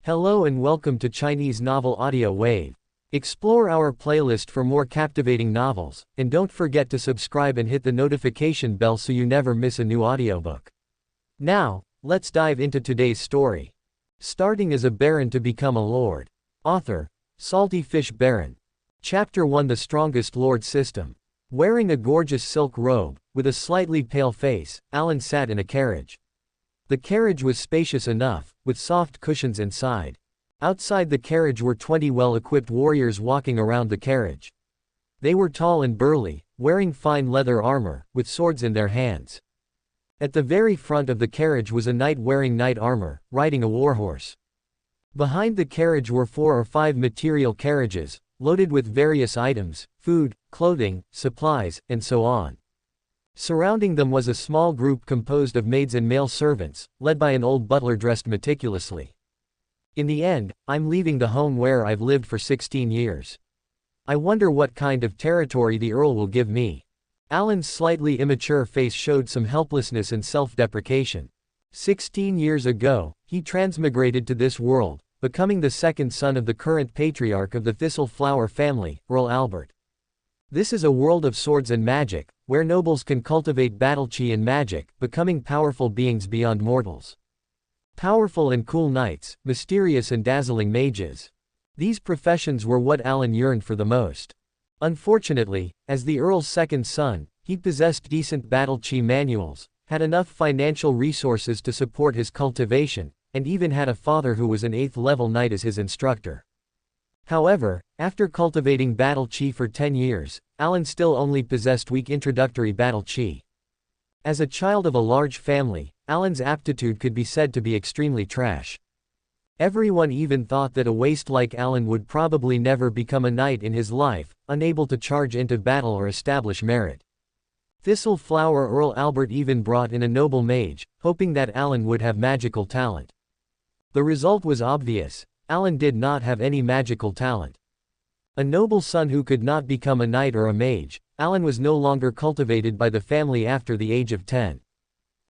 Hello and welcome to Chinese Novel Audio Wave. Explore our playlist for more captivating novels, and don't forget to subscribe and hit the notification bell so you never miss a new audiobook. Now, let's dive into today's story. Starting as a baron to become a lord. Author, Salty Fish Baron. Chapter 1: The Strongest Lord System. Wearing a gorgeous silk robe, with a slightly pale face, Alan sat in a carriage. The carriage was spacious enough, with soft cushions inside. Outside the carriage were 20 well-equipped warriors walking around the carriage. They were tall and burly, wearing fine leather armor, with swords in their hands. At the very front of the carriage was a knight wearing knight armor, riding a warhorse. Behind the carriage were 4 or 5 material carriages, loaded with various items, food, clothing, supplies, and so on. Surrounding them was a small group composed of maids and male servants, led by an old butler dressed meticulously. In the end, I'm leaving the home where I've lived for 16 years. I wonder what kind of territory the Earl will give me. Alan's slightly immature face showed some helplessness and self-deprecation. 16 years ago, he transmigrated to this world, becoming the second son of the current patriarch of the Thistle Flower family, Earl Albert. This is a world of swords and magic, where nobles can cultivate battle chi and magic, becoming powerful beings beyond mortals. Powerful and cool knights, mysterious and dazzling mages. These professions were what Alan yearned for the most. Unfortunately, as the Earl's second son, he possessed decent battle chi manuals, had enough financial resources to support his cultivation, and even had a father who was an 8th level knight as his instructor. However, after cultivating battle chi for 10 years, Alan still only possessed weak introductory battle chi. As a child of a large family, Alan's aptitude could be said to be extremely trash. Everyone even thought that a waste like Alan would probably never become a knight in his life, unable to charge into battle or establish merit. Thistle Flower Earl Albert even brought in a noble mage, hoping that Alan would have magical talent. The result was obvious. Alan did not have any magical talent. A noble son who could not become a knight or a mage, Alan was no longer cultivated by the family after the age of 10.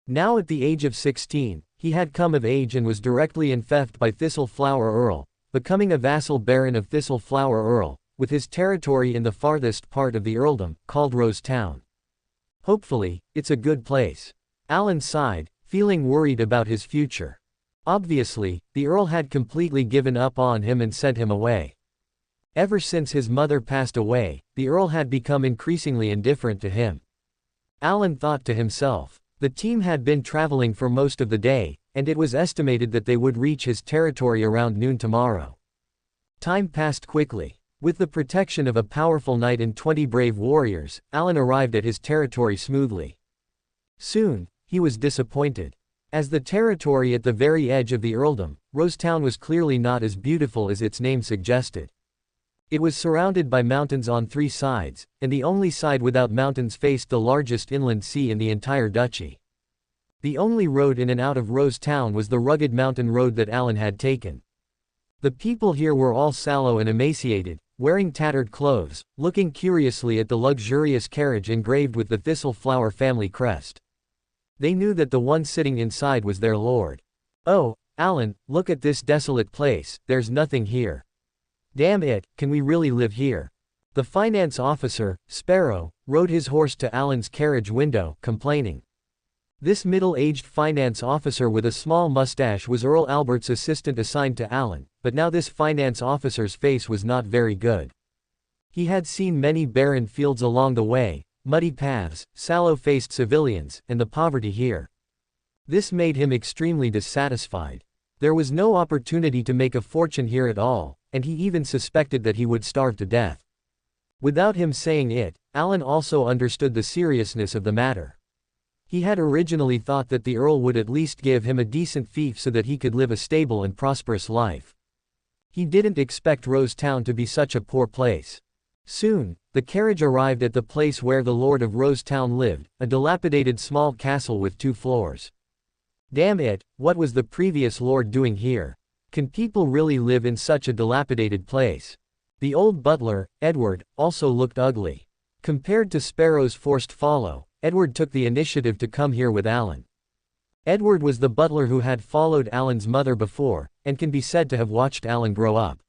Now at the age of 16, he had come of age and was directly infeoffed by Thistle Flower Earl, becoming a vassal baron of Thistle Flower Earl, with his territory in the farthest part of the earldom, called Rose Town. Hopefully, it's a good place. Alan sighed, feeling worried about his future. Obviously, the Earl had completely given up on him and sent him away. Ever since his mother passed away, the Earl had become increasingly indifferent to him. Alan thought to himself. The team had been traveling for most of the day, and it was estimated that they would reach his territory around noon tomorrow. Time passed quickly. With the protection of a powerful knight and 20 brave warriors, Alan arrived at his territory smoothly. Soon, he was disappointed. As the territory at the very edge of the earldom, Rosetown was clearly not as beautiful as its name suggested. It was surrounded by mountains on 3 sides, and the only side without mountains faced the largest inland sea in the entire duchy. The only road in and out of Rosetown was the rugged mountain road that Alan had taken. The people here were all sallow and emaciated, wearing tattered clothes, looking curiously at the luxurious carriage engraved with the Thistle Flower family crest. They knew that the one sitting inside was their lord. "Oh, Alan, look at this desolate place, there's nothing here. Damn it, can we really live here?" The finance officer, Sparrow, rode his horse to Alan's carriage window, complaining. This middle-aged finance officer with a small mustache was Earl Albert's assistant assigned to Alan, but now this finance officer's face was not very good. He had seen many barren fields along the way, muddy paths, sallow-faced civilians, and the poverty here. This made him extremely dissatisfied. There was no opportunity to make a fortune here at all, and he even suspected that he would starve to death. Without him saying it, Alan also understood the seriousness of the matter. He had originally thought that the Earl would at least give him a decent fief so that he could live a stable and prosperous life. He didn't expect Rose Town to be such a poor place. Soon, the carriage arrived at the place where the Lord of Rose Town lived, a dilapidated small castle with 2 floors. Damn it, what was the previous lord doing here? Can people really live in such a dilapidated place? The old butler, Edward, also looked ugly. Compared to Sparrow's forced follow, Edward took the initiative to come here with Alan. Edward was the butler who had followed Alan's mother before, and can be said to have watched Alan grow up.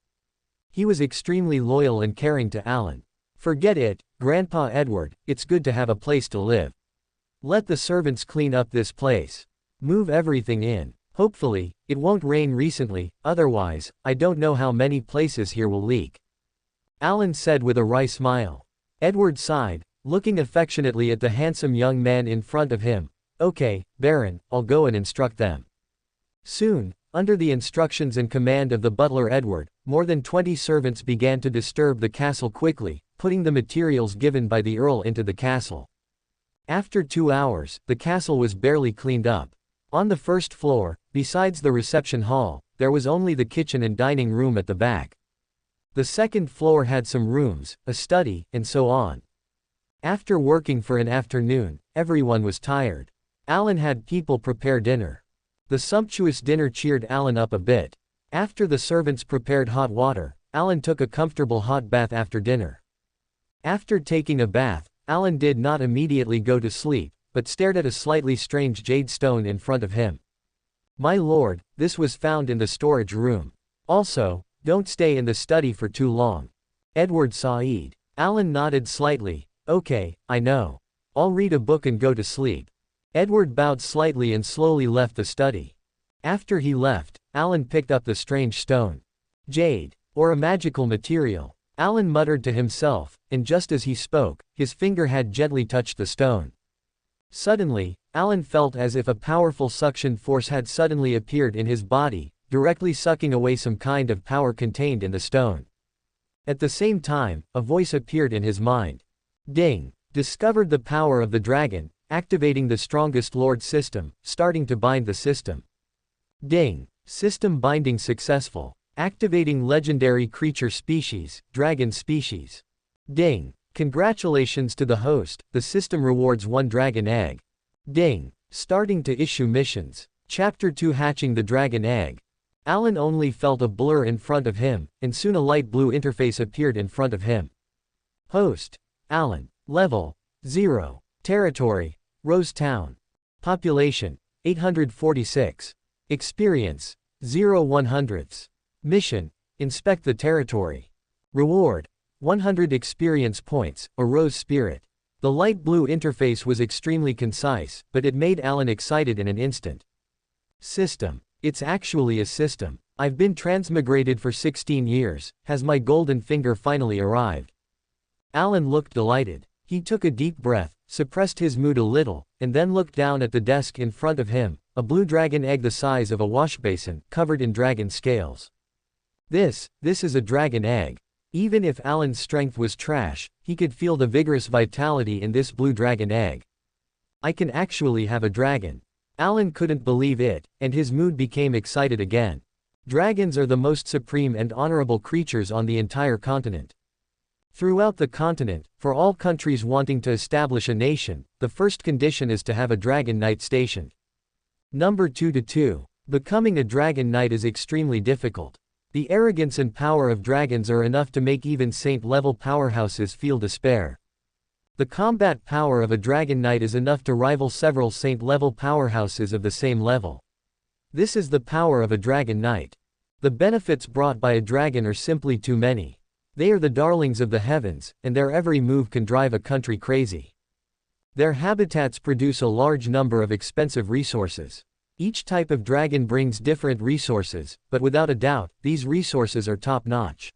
He was extremely loyal and caring to Alan. "Forget it, Grandpa Edward, it's good to have a place to live. Let the servants clean up this place. Move everything in. Hopefully, it won't rain recently, otherwise, I don't know how many places here will leak," Alan said with a wry smile. Edward sighed, looking affectionately at the handsome young man in front of him. "Okay, Baron, I'll go and instruct them." Soon, under the instructions and command of the butler Edward, more than 20 servants began to disturb the castle quickly, putting the materials given by the Earl into the castle. After 2 hours, the castle was barely cleaned up. On the first floor, besides the reception hall, there was only the kitchen and dining room at the back. The second floor had some rooms, a study, and so on. After working for an afternoon, everyone was tired. Alan had people prepare dinner. The sumptuous dinner cheered Alan up a bit. After the servants prepared hot water, Alan took a comfortable hot bath after dinner. After taking a bath, Alan did not immediately go to sleep, but stared at a slightly strange jade stone in front of him. "My lord, this was found in the storage room. Also, don't stay in the study for too long." Edward sighed. Alan nodded slightly. "Okay, I know. I'll read a book and go to sleep." Edward bowed slightly and slowly left the study. After he left, Alan picked up the strange stone. "Jade, or a magical material," Alan muttered to himself, and just as he spoke, his finger had gently touched the stone. Suddenly, Alan felt as if a powerful suction force had suddenly appeared in his body, directly sucking away some kind of power contained in the stone. At the same time, a voice appeared in his mind. "Ding! Discovered the power of the dragon, activating the strongest lord system, starting to bind the system. Ding! System binding successful. Activating legendary creature species, dragon species. Ding! Congratulations to the host, the system rewards 1 dragon egg. Ding! Starting to issue missions. Chapter 2 Hatching the Dragon Egg." Alan only felt a blur in front of him, and soon a light blue interface appeared in front of him. Host: Alan. Level: 0. Territory: Rose Town. Population: 846. Experience: 0/100. Mission: Inspect the territory. Reward: 100 experience points, a rose spirit. The light blue interface was extremely concise, but it made Alan excited in an instant. System. It's actually a system. I've been transmigrated for 16 years, has my golden finger finally arrived? Alan looked delighted. He took a deep breath, suppressed his mood a little, and then looked down at the desk in front of him, a blue dragon egg the size of a washbasin, covered in dragon scales. This is a dragon egg. Even if Alan's strength was trash, he could feel the vigorous vitality in this blue dragon egg. I can actually have a dragon. Alan couldn't believe it, and his mood became excited again. Dragons are the most supreme and honorable creatures on the entire continent. Throughout the continent, for all countries wanting to establish a nation, the first condition is to have a dragon knight stationed. Number 2. Becoming a dragon knight is extremely difficult. The arrogance and power of dragons are enough to make even saint-level powerhouses feel despair. The combat power of a dragon knight is enough to rival several saint-level powerhouses of the same level. This is the power of a dragon knight. The benefits brought by a dragon are simply too many. They are the darlings of the heavens, and their every move can drive a country crazy. Their habitats produce a large number of expensive resources. Each type of dragon brings different resources, but without a doubt, these resources are top-notch.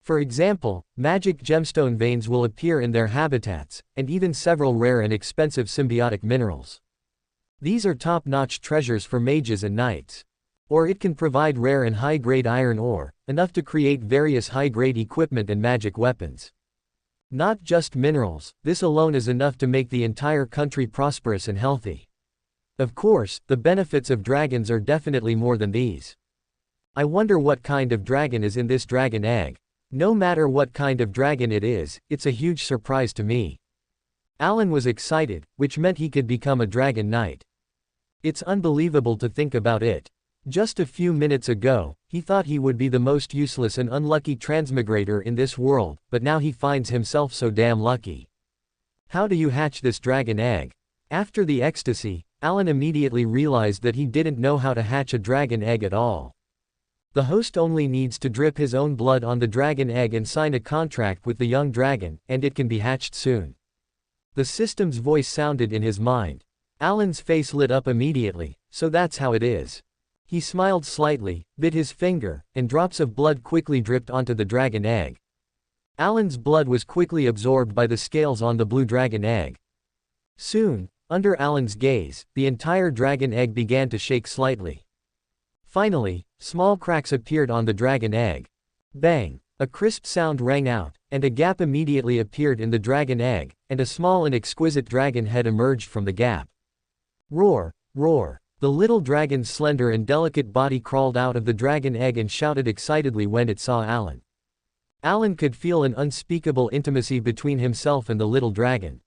For example, magic gemstone veins will appear in their habitats, and even several rare and expensive symbiotic minerals. These are top-notch treasures for mages and knights. Or it can provide rare and high-grade iron ore, enough to create various high-grade equipment and magic weapons. Not just minerals, this alone is enough to make the entire country prosperous and healthy. Of course, the benefits of dragons are definitely more than these. I wonder what kind of dragon is in this dragon egg. No matter what kind of dragon it is, it's a huge surprise to me. Alan was excited, which meant he could become a dragon knight. It's unbelievable to think about it. Just a few minutes ago, he thought he would be the most useless and unlucky transmigrator in this world, but now he finds himself so damn lucky. How do you hatch this dragon egg? After the ecstasy, Alan immediately realized that he didn't know how to hatch a dragon egg at all. The host only needs to drip his own blood on the dragon egg and sign a contract with the young dragon, and it can be hatched soon. The system's voice sounded in his mind. Alan's face lit up immediately. So that's how it is. He smiled slightly, bit his finger, and drops of blood quickly dripped onto the dragon egg. Alan's blood was quickly absorbed by the scales on the blue dragon egg. Soon, under Alan's gaze, the entire dragon egg began to shake slightly. Finally, small cracks appeared on the dragon egg. Bang! A crisp sound rang out, and a gap immediately appeared in the dragon egg, and a small and exquisite dragon head emerged from the gap. Roar! Roar! The little dragon's slender and delicate body crawled out of the dragon egg and shouted excitedly when it saw Alan. Alan could feel an unspeakable intimacy between himself and the little dragon.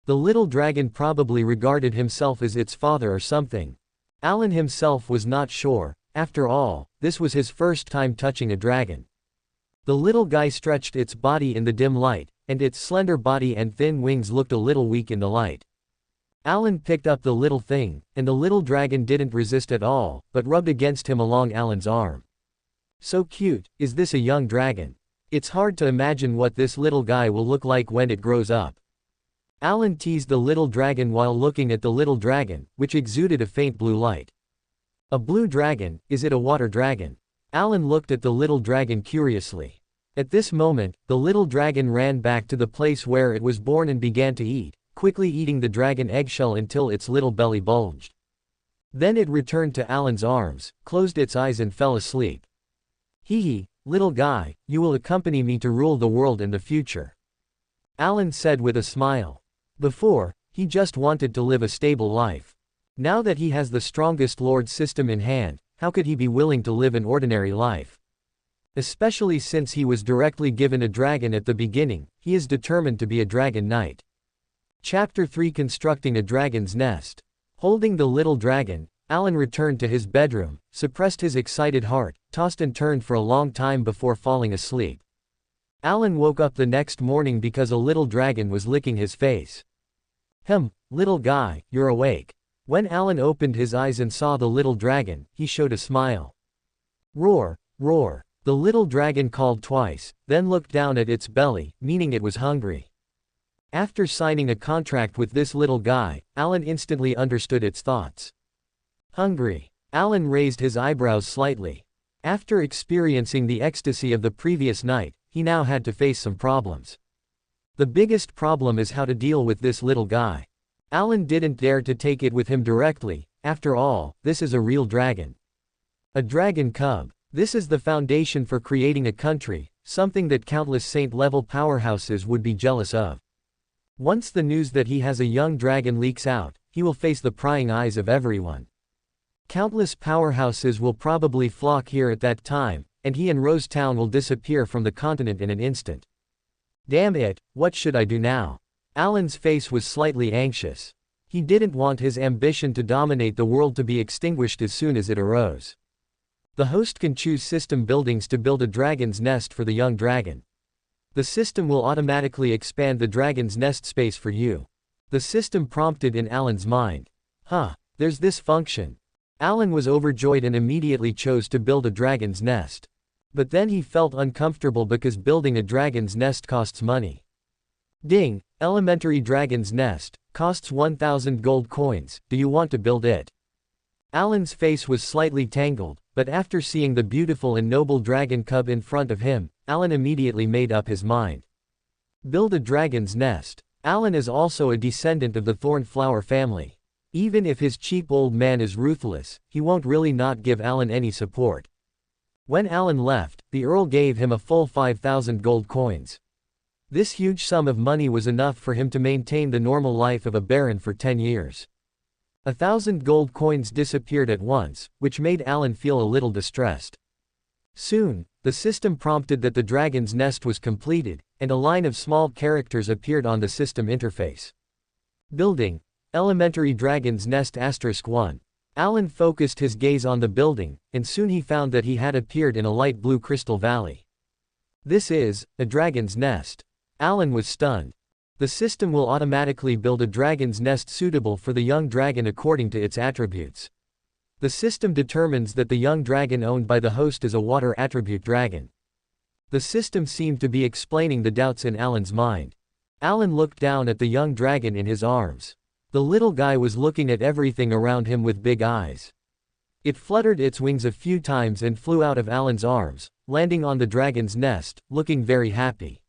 The little dragon probably regarded himself as its father or something. Alan himself was not sure. After all, this was his first time touching a dragon. The little guy stretched its body in the dim light, and its slender body and thin wings looked a little weak in the light. Alan picked up the little thing, and the little dragon didn't resist at all, but rubbed against him along Alan's arm. So cute. Is this a young dragon? It's hard to imagine what this little guy will look like when it grows up. Alan teased the little dragon while looking at the little dragon, which exuded a faint blue light. A blue dragon, is it a water dragon? Alan looked at the little dragon curiously. At this moment, the little dragon ran back to the place where it was born and began to eat, quickly eating the dragon eggshell until its little belly bulged. Then it returned to Alan's arms, closed its eyes and fell asleep. Hee, little guy, you will accompany me to rule the world in the future. Alan said with a smile. Before, he just wanted to live a stable life. Now that he has the strongest Lord system in hand, how could he be willing to live an ordinary life? Especially since he was directly given a dragon at the beginning, he is determined to be a dragon knight. Chapter 3 Constructing a Dragon's Nest. Holding the little dragon, Alan returned to his bedroom, suppressed his excited heart, tossed and turned for a long time before falling asleep. Alan woke up the next morning because a little dragon was licking his face. Little guy, you're awake. When Alan opened his eyes and saw the little dragon, he showed a smile. Roar, roar. The little dragon called twice, then looked down at its belly, meaning it was hungry. After signing a contract with this little guy, Alan instantly understood its thoughts. Hungry. Alan raised his eyebrows slightly. After experiencing the ecstasy of the previous night, he now had to face some problems. The biggest problem is how to deal with this little guy. Alan didn't dare to take it with him directly. After all, this is a real dragon. A dragon cub. This is the foundation for creating a country, something that countless saint-level powerhouses would be jealous of. Once the news that he has a young dragon leaks out, he will face the prying eyes of everyone. Countless powerhouses will probably flock here at that time, and he and Rose Town will disappear from the continent in an instant. Damn it, what should I do now? Alan's face was slightly anxious. He didn't want his ambition to dominate the world to be extinguished as soon as it arose. The host can choose system buildings to build a dragon's nest for the young dragon. The system will automatically expand the dragon's nest space for you. The system prompted in Alan's mind. There's this function. Alan was overjoyed and immediately chose to build a dragon's nest. But then he felt uncomfortable because building a dragon's nest costs money. Ding, elementary dragon's nest, costs 1,000 gold coins, do you want to build it? Alan's face was slightly tangled, but after seeing the beautiful and noble dragon cub in front of him, Alan immediately made up his mind. Build a dragon's nest. Alan is also a descendant of the Thornflower family. Even if his cheap old man is ruthless, he won't really not give Alan any support. When Alan left, the earl gave him a full 5,000 gold coins. This huge sum of money was enough for him to maintain the normal life of a baron for 10 years. 1,000 gold coins disappeared at once, which made Alan feel a little distressed. Soon, the system prompted that the dragon's nest was completed, and a line of small characters appeared on the system interface. Building. Elementary dragon's nest *1. Alan focused his gaze on the building, and soon he found that he had appeared in a light blue crystal valley. This is a dragon's nest. Alan was stunned. The system will automatically build a dragon's nest suitable for the young dragon according to its attributes. The system determines that the young dragon owned by the host is a water attribute dragon. The system seemed to be explaining the doubts in Alan's mind. Alan looked down at the young dragon in his arms. The little guy was looking at everything around him with big eyes. It fluttered its wings a few times and flew out of Alan's arms, landing on the dragon's nest, looking very happy.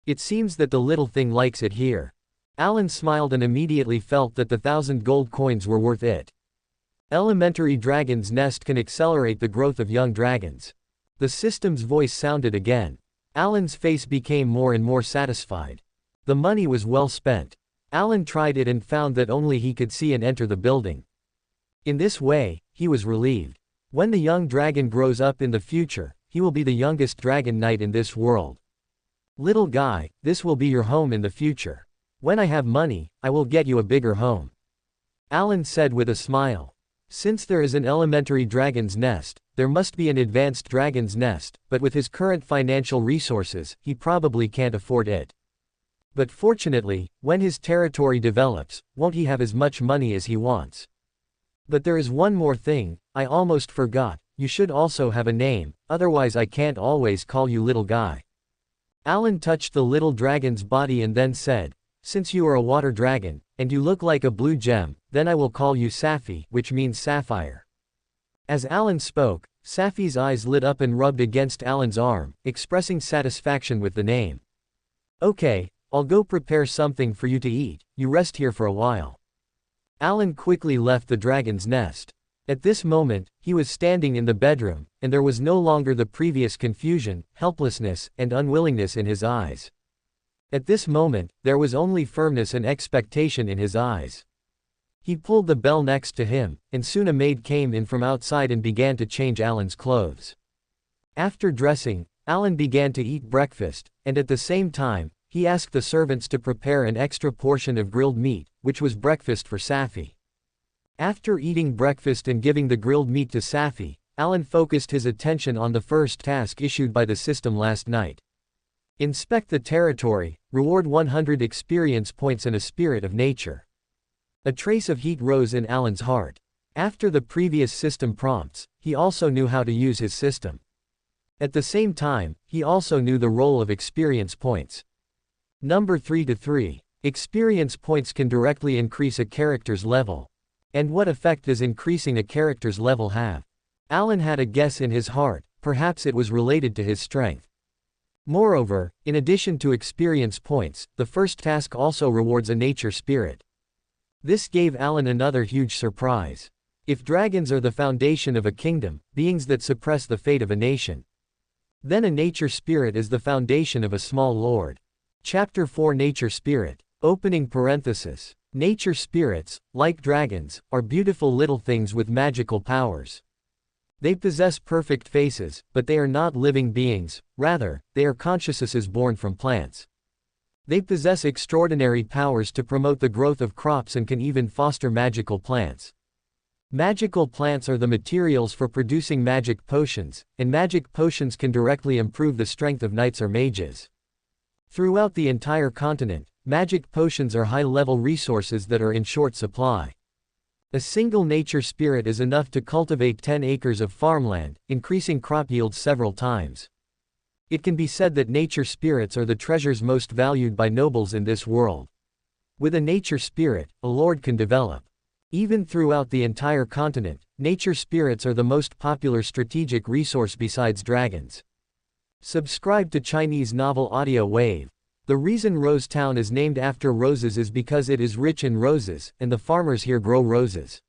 It seems that the little thing likes it here. Alan smiled and immediately felt that the 1,000 gold coins were worth it. Elementary dragon's nest can accelerate the growth of young dragons. The system's voice sounded again. Alan's face became more and more satisfied. The money was well spent. Alan tried it and found that only he could see and enter the building. In this way, he was relieved. When the young dragon grows up in the future, he will be the youngest dragon knight in this world. Little guy, this will be your home in the future. When I have money, I will get you a bigger home. Alan said with a smile. Since there is an elementary dragon's nest, there must be an advanced dragon's nest, but with his current financial resources, he probably can't afford it. But fortunately, when his territory develops, won't he have as much money as he wants? But there is one more thing, I almost forgot, you should also have a name, otherwise I can't always call you little guy. Alan touched the little dragon's body and then said, since you are a water dragon, and you look like a blue gem, then I will call you Safi, which means sapphire. As Alan spoke, Safi's eyes lit up and rubbed against Alan's arm, expressing satisfaction with the name. Okay, I'll go prepare something for you to eat, you rest here for a while. Alan quickly left the dragon's nest. At this moment, he was standing in the bedroom, and there was no longer the previous confusion, helplessness, and unwillingness in his eyes. At this moment, there was only firmness and expectation in his eyes. He pulled the bell next to him, and soon a maid came in from outside and began to change Alan's clothes. After dressing, Alan began to eat breakfast, and at the same time, he asked the servants to prepare an extra portion of grilled meat, which was breakfast for Safi. After eating breakfast and giving the grilled meat to Safi, Alan focused his attention on the first task issued by the system last night. Inspect the territory, reward 100 experience points and a spirit of nature. A trace of heat rose in Alan's heart. After the previous system prompts, he also knew how to use his system. At the same time, he also knew the role of experience points. Number 3 to 3. Experience points can directly increase a character's level. And what effect does increasing a character's level have? Alan had a guess in his heart, perhaps it was related to his strength. Moreover, in addition to experience points, the first task also rewards a nature spirit. This gave Alan another huge surprise. If dragons are the foundation of a kingdom, beings that suppress the fate of a nation, then a nature spirit is the foundation of a small lord. Chapter 4 Nature Spirit. Opening parenthesis. Nature spirits, like dragons, are beautiful little things with magical powers. They possess perfect faces, but they are not living beings, rather, they are consciousnesses born from plants. They possess extraordinary powers to promote the growth of crops and can even foster magical plants. Magical plants are the materials for producing magic potions, and magic potions can directly improve the strength of knights or mages. Throughout the entire continent, magic potions are high-level resources that are in short supply. A single nature spirit is enough to cultivate 10 acres of farmland, increasing crop yields several times. It can be said that nature spirits are the treasures most valued by nobles in this world. With a nature spirit, a lord can develop. Even throughout the entire continent, nature spirits are the most popular strategic resource besides dragons. Subscribe to Chinese novel Audio Wave. The reason Rose Town is named after roses is because it is rich in roses, and the farmers here grow roses.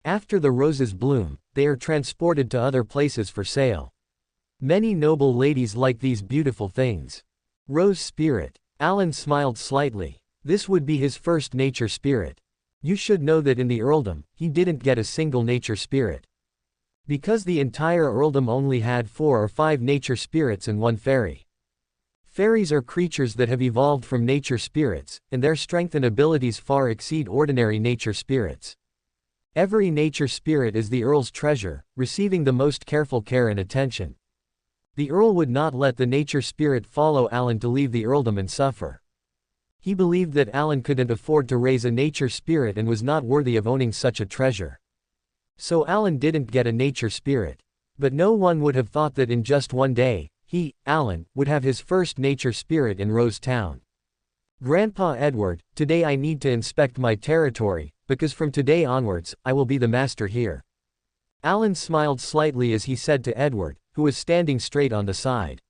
After the roses bloom, they are transported to other places for sale. Many noble ladies like these beautiful things. Rose spirit. Alan smiled slightly. This would be his first nature spirit. You should know that in the earldom, he didn't get a single nature spirit. Because the entire earldom only had 4 or 5 nature spirits and 1 fairy. Fairies are creatures that have evolved from nature spirits, and their strength and abilities far exceed ordinary nature spirits. Every nature spirit is the Earl's treasure, receiving the most careful care and attention. The Earl would not let the nature spirit follow Alan to leave the earldom and suffer. He believed that Alan couldn't afford to raise a nature spirit and was not worthy of owning such a treasure. So Alan didn't get a nature spirit. But no one would have thought that in just one day, he, Alan, would have his first nature spirit in Rose Town. Grandpa Edward, today I need to inspect my territory, because from today onwards, I will be the master here. Alan smiled slightly as he said to Edward, who was standing straight on the side.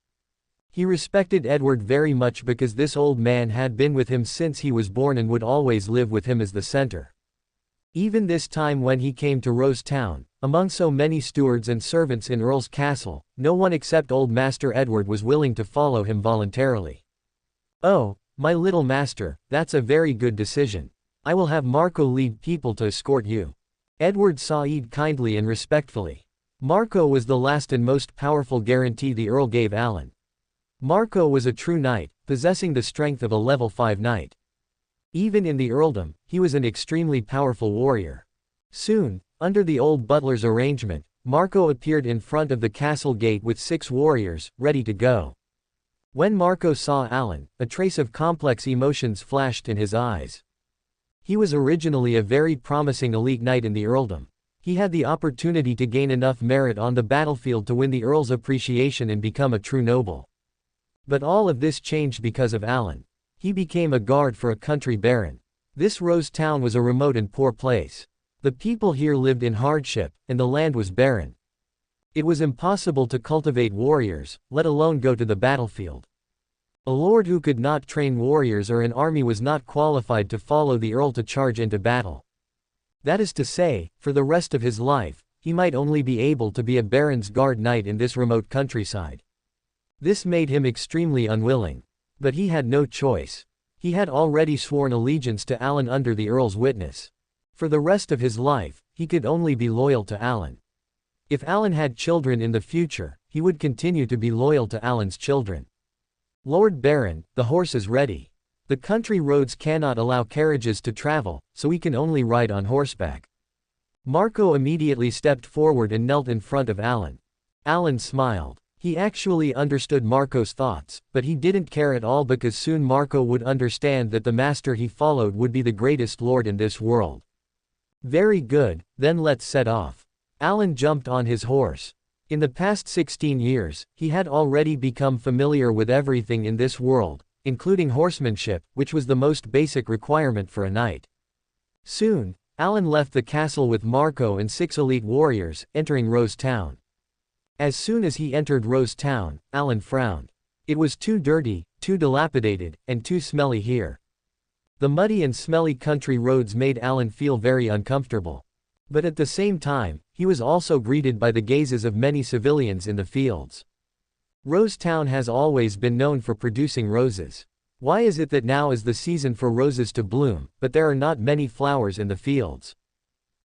He respected Edward very much because this old man had been with him since he was born and would always live with him as the center. Even this time when he came to Rose Town, among so many stewards and servants in Earl's castle, no one except old Master Edward was willing to follow him voluntarily. "Oh, my little master, that's a very good decision. I will have Marco lead people to escort you." Edward saw Ed kindly and respectfully. Marco was the last and most powerful guarantee the Earl gave Alan. Marco was a true knight, possessing the strength of a level 5 knight. Even in the earldom, he was an extremely powerful warrior. Soon, under the old butler's arrangement, Marco appeared in front of the castle gate with 6 warriors, ready to go. When Marco saw Alan, a trace of complex emotions flashed in his eyes. He was originally a very promising elite knight in the earldom. He had the opportunity to gain enough merit on the battlefield to win the Earl's appreciation and become a true noble. But all of this changed because of Alan. He became a guard for a country baron. This Rose Town was a remote and poor place. The people here lived in hardship, and the land was barren. It was impossible to cultivate warriors, let alone go to the battlefield. A lord who could not train warriors or an army was not qualified to follow the Earl to charge into battle. That is to say, for the rest of his life, he might only be able to be a baron's guard knight in this remote countryside. This made him extremely unwilling. But he had no choice. He had already sworn allegiance to Alan under the Earl's witness. For the rest of his life, he could only be loyal to Alan. If Alan had children in the future, he would continue to be loyal to Alan's children. "Lord Baron, the horse is ready. The country roads cannot allow carriages to travel, so we can only ride on horseback." Marco immediately stepped forward and knelt in front of Alan. Alan smiled. He actually understood Marco's thoughts, but he didn't care at all because soon Marco would understand that the master he followed would be the greatest lord in this world. "Very good, then let's set off." Alan jumped on his horse. In the past 16 years, he had already become familiar with everything in this world, including horsemanship, which was the most basic requirement for a knight. Soon, Alan left the castle with Marco and 6 elite warriors, entering Rose Town. As soon as he entered Rose Town, Alan frowned. It was too dirty, too dilapidated, and too smelly here. The muddy and smelly country roads made Alan feel very uncomfortable. But at the same time, he was also greeted by the gazes of many civilians in the fields. Rose Town has always been known for producing roses. Why is it that now is the season for roses to bloom, but there are not many flowers in the fields?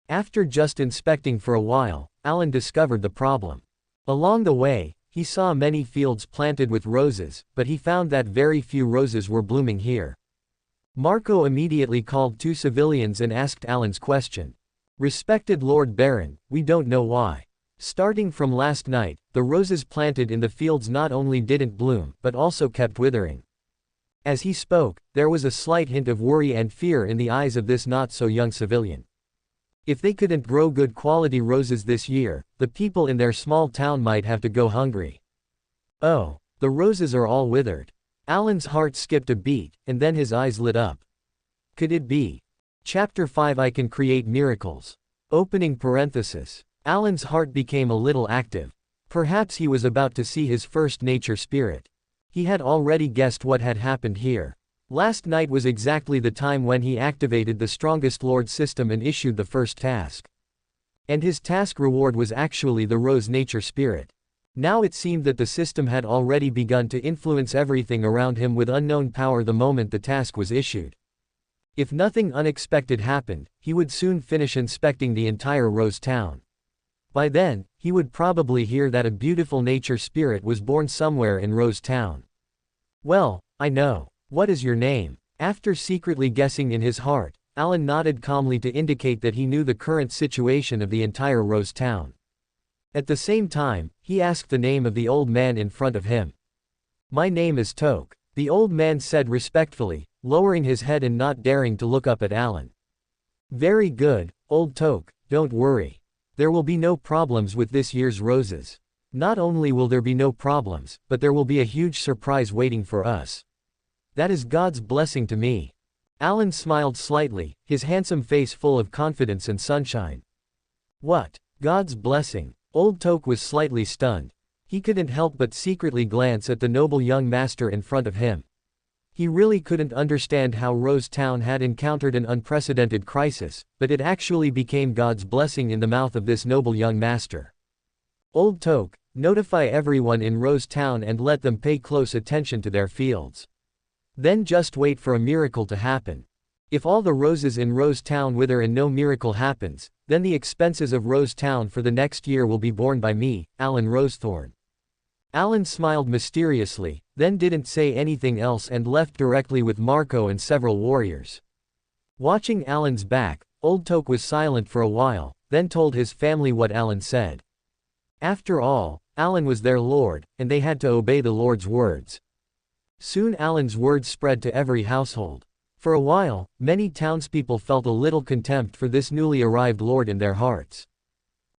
After just inspecting for a while, Alan discovered the problem. Along the way, he saw many fields planted with roses, but he found that very few roses were blooming here. Marco immediately called 2 civilians and asked Alan's question. "Respected Lord Baron, we don't know why. Starting from last night, the roses planted in the fields not only didn't bloom, but also kept withering." As he spoke, there was a slight hint of worry and fear in the eyes of this not-so-young civilian. If they couldn't grow good quality roses this year, the people in their small town might have to go hungry. "Oh, the roses are all withered." Alan's heart skipped a beat, and then his eyes lit up. Could it be? Chapter 5 I Can Create Miracles. Opening parenthesis. Alan's heart became a little active. Perhaps he was about to see his first nature spirit. He had already guessed what had happened here. Last night was exactly the time when he activated the strongest lord system and issued the first task. And his task reward was actually the rose nature spirit. Now it seemed that the system had already begun to influence everything around him with unknown power the moment the task was issued. If nothing unexpected happened, he would soon finish inspecting the entire Rose Town. By then, he would probably hear that a beautiful nature spirit was born somewhere in Rose Town. "Well, I know. What is your name?" After secretly guessing in his heart, Alan nodded calmly to indicate that he knew the current situation of the entire Rose Town. At the same time, he asked the name of the old man in front of him. "My name is Toke. The old man said respectfully, lowering his head and not daring to look up at Alan. Very good, old toke, don't worry. There will be no problems with this year's roses. Not only will there be no problems, but there will be a huge surprise waiting for us. That is God's blessing to me. Alan smiled slightly, his handsome face full of confidence and sunshine. What? God's blessing? Old Toke was slightly stunned. He couldn't help but secretly glance at the noble young master in front of him. He really couldn't understand how Rose Town had encountered an unprecedented crisis, but it actually became God's blessing in the mouth of this noble young master. Old Toke, notify everyone in Rose Town and let them pay close attention to their fields. Then just wait for a miracle to happen. If all the roses in Rose Town wither and no miracle happens, then the expenses of Rose Town for the next year will be borne by me, Alan Rosethorn. Alan smiled mysteriously, then didn't say anything else and left directly with Marco and several warriors. Watching Alan's back, Old Toke was silent for a while, then told his family what Alan said. After all, Alan was their lord, and they had to obey the Lord's words. Soon Alan's words spread to every household. For a while, many townspeople felt a little contempt for this newly arrived lord in their hearts.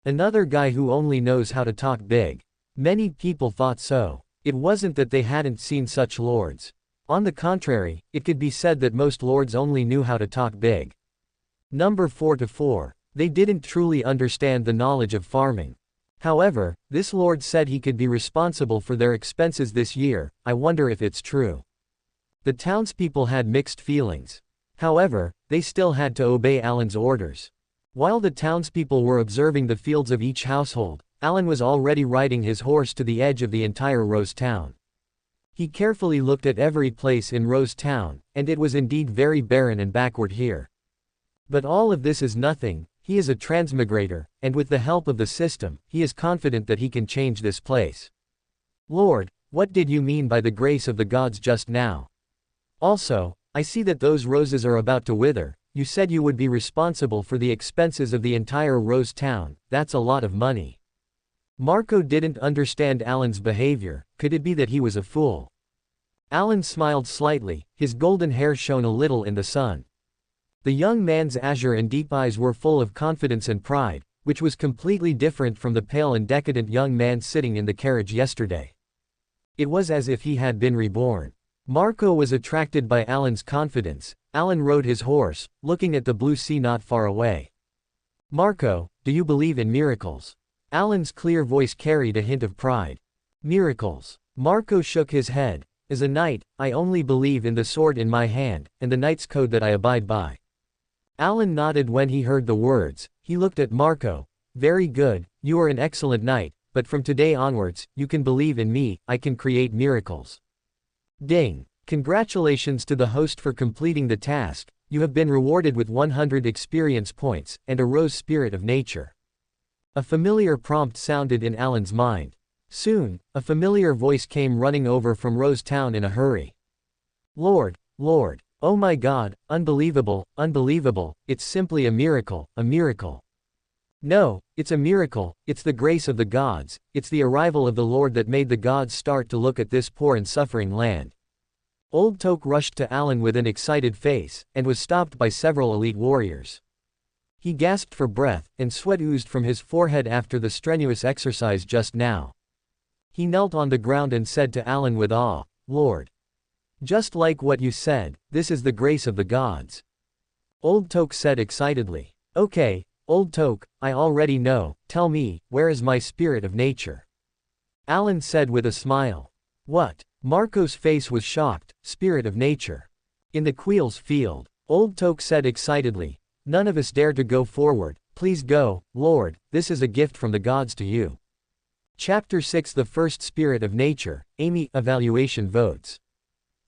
Another guy who only knows how to talk big. Many people thought so. It wasn't that they hadn't seen such lords. On the contrary, it could be said that most lords only knew how to talk big. Number 4-4. They didn't truly understand the knowledge of farming. However, this lord said he could be responsible for their expenses this year. I wonder if it's true. The townspeople had mixed feelings. However, they still had to obey Alan's orders. While the townspeople were observing the fields of each household, Alan was already riding his horse to the edge of the entire Rose Town. He carefully looked at every place in Rose Town, and it was indeed very barren and backward here. But all of this is nothing. He is a transmigrator, and with the help of the system, he is confident that he can change this place. Lord, what did you mean by the grace of the gods just now? Also, I see that those roses are about to wither. You said you would be responsible for the expenses of the entire Rose Town. That's a lot of money. Marco didn't understand Alan's behavior. Could it be that he was a fool? Alan smiled slightly, his golden hair shone a little in the sun. The young man's azure and deep eyes were full of confidence and pride, which was completely different from the pale and decadent young man sitting in the carriage yesterday. It was as if he had been reborn. Marco was attracted by Alan's confidence. Alan rode his horse, looking at the blue sea not far away. Marco, do you believe in miracles? Alan's clear voice carried a hint of pride. Miracles. Marco shook his head. As a knight, I only believe in the sword in my hand, and the knight's code that I abide by. Alan nodded when he heard the words. He looked at Marco. Very good, you are an excellent knight, but from today onwards, you can believe in me. I can create miracles. Ding. Congratulations to the host for completing the task. You have been rewarded with 100 experience points, and a rose spirit of nature. A familiar prompt sounded in Alan's mind. Soon, a familiar voice came running over from Rose Town in a hurry. Lord, Lord, oh my God, unbelievable, unbelievable, it's simply a miracle, a miracle. No, it's a miracle, it's the grace of the gods, it's the arrival of the Lord that made the gods start to look at this poor and suffering land. Old Toke rushed to Alan with an excited face, and was stopped by several elite warriors. He gasped for breath, and sweat oozed from his forehead after the strenuous exercise just now. He knelt on the ground and said to Alan with awe, Lord. Just like what you said, this is the grace of the gods. Old Toke said excitedly. Okay, Old Toke, I already know, tell me, where is my spirit of nature? Alan said with a smile. What? Marco's face was shocked. Spirit of nature. In the Queel's field. Old Toke said excitedly. None of us dare to go forward. Please go, Lord, this is a gift from the gods to you. Chapter 6 The First Spirit of Nature, Amy, Evaluation Votes.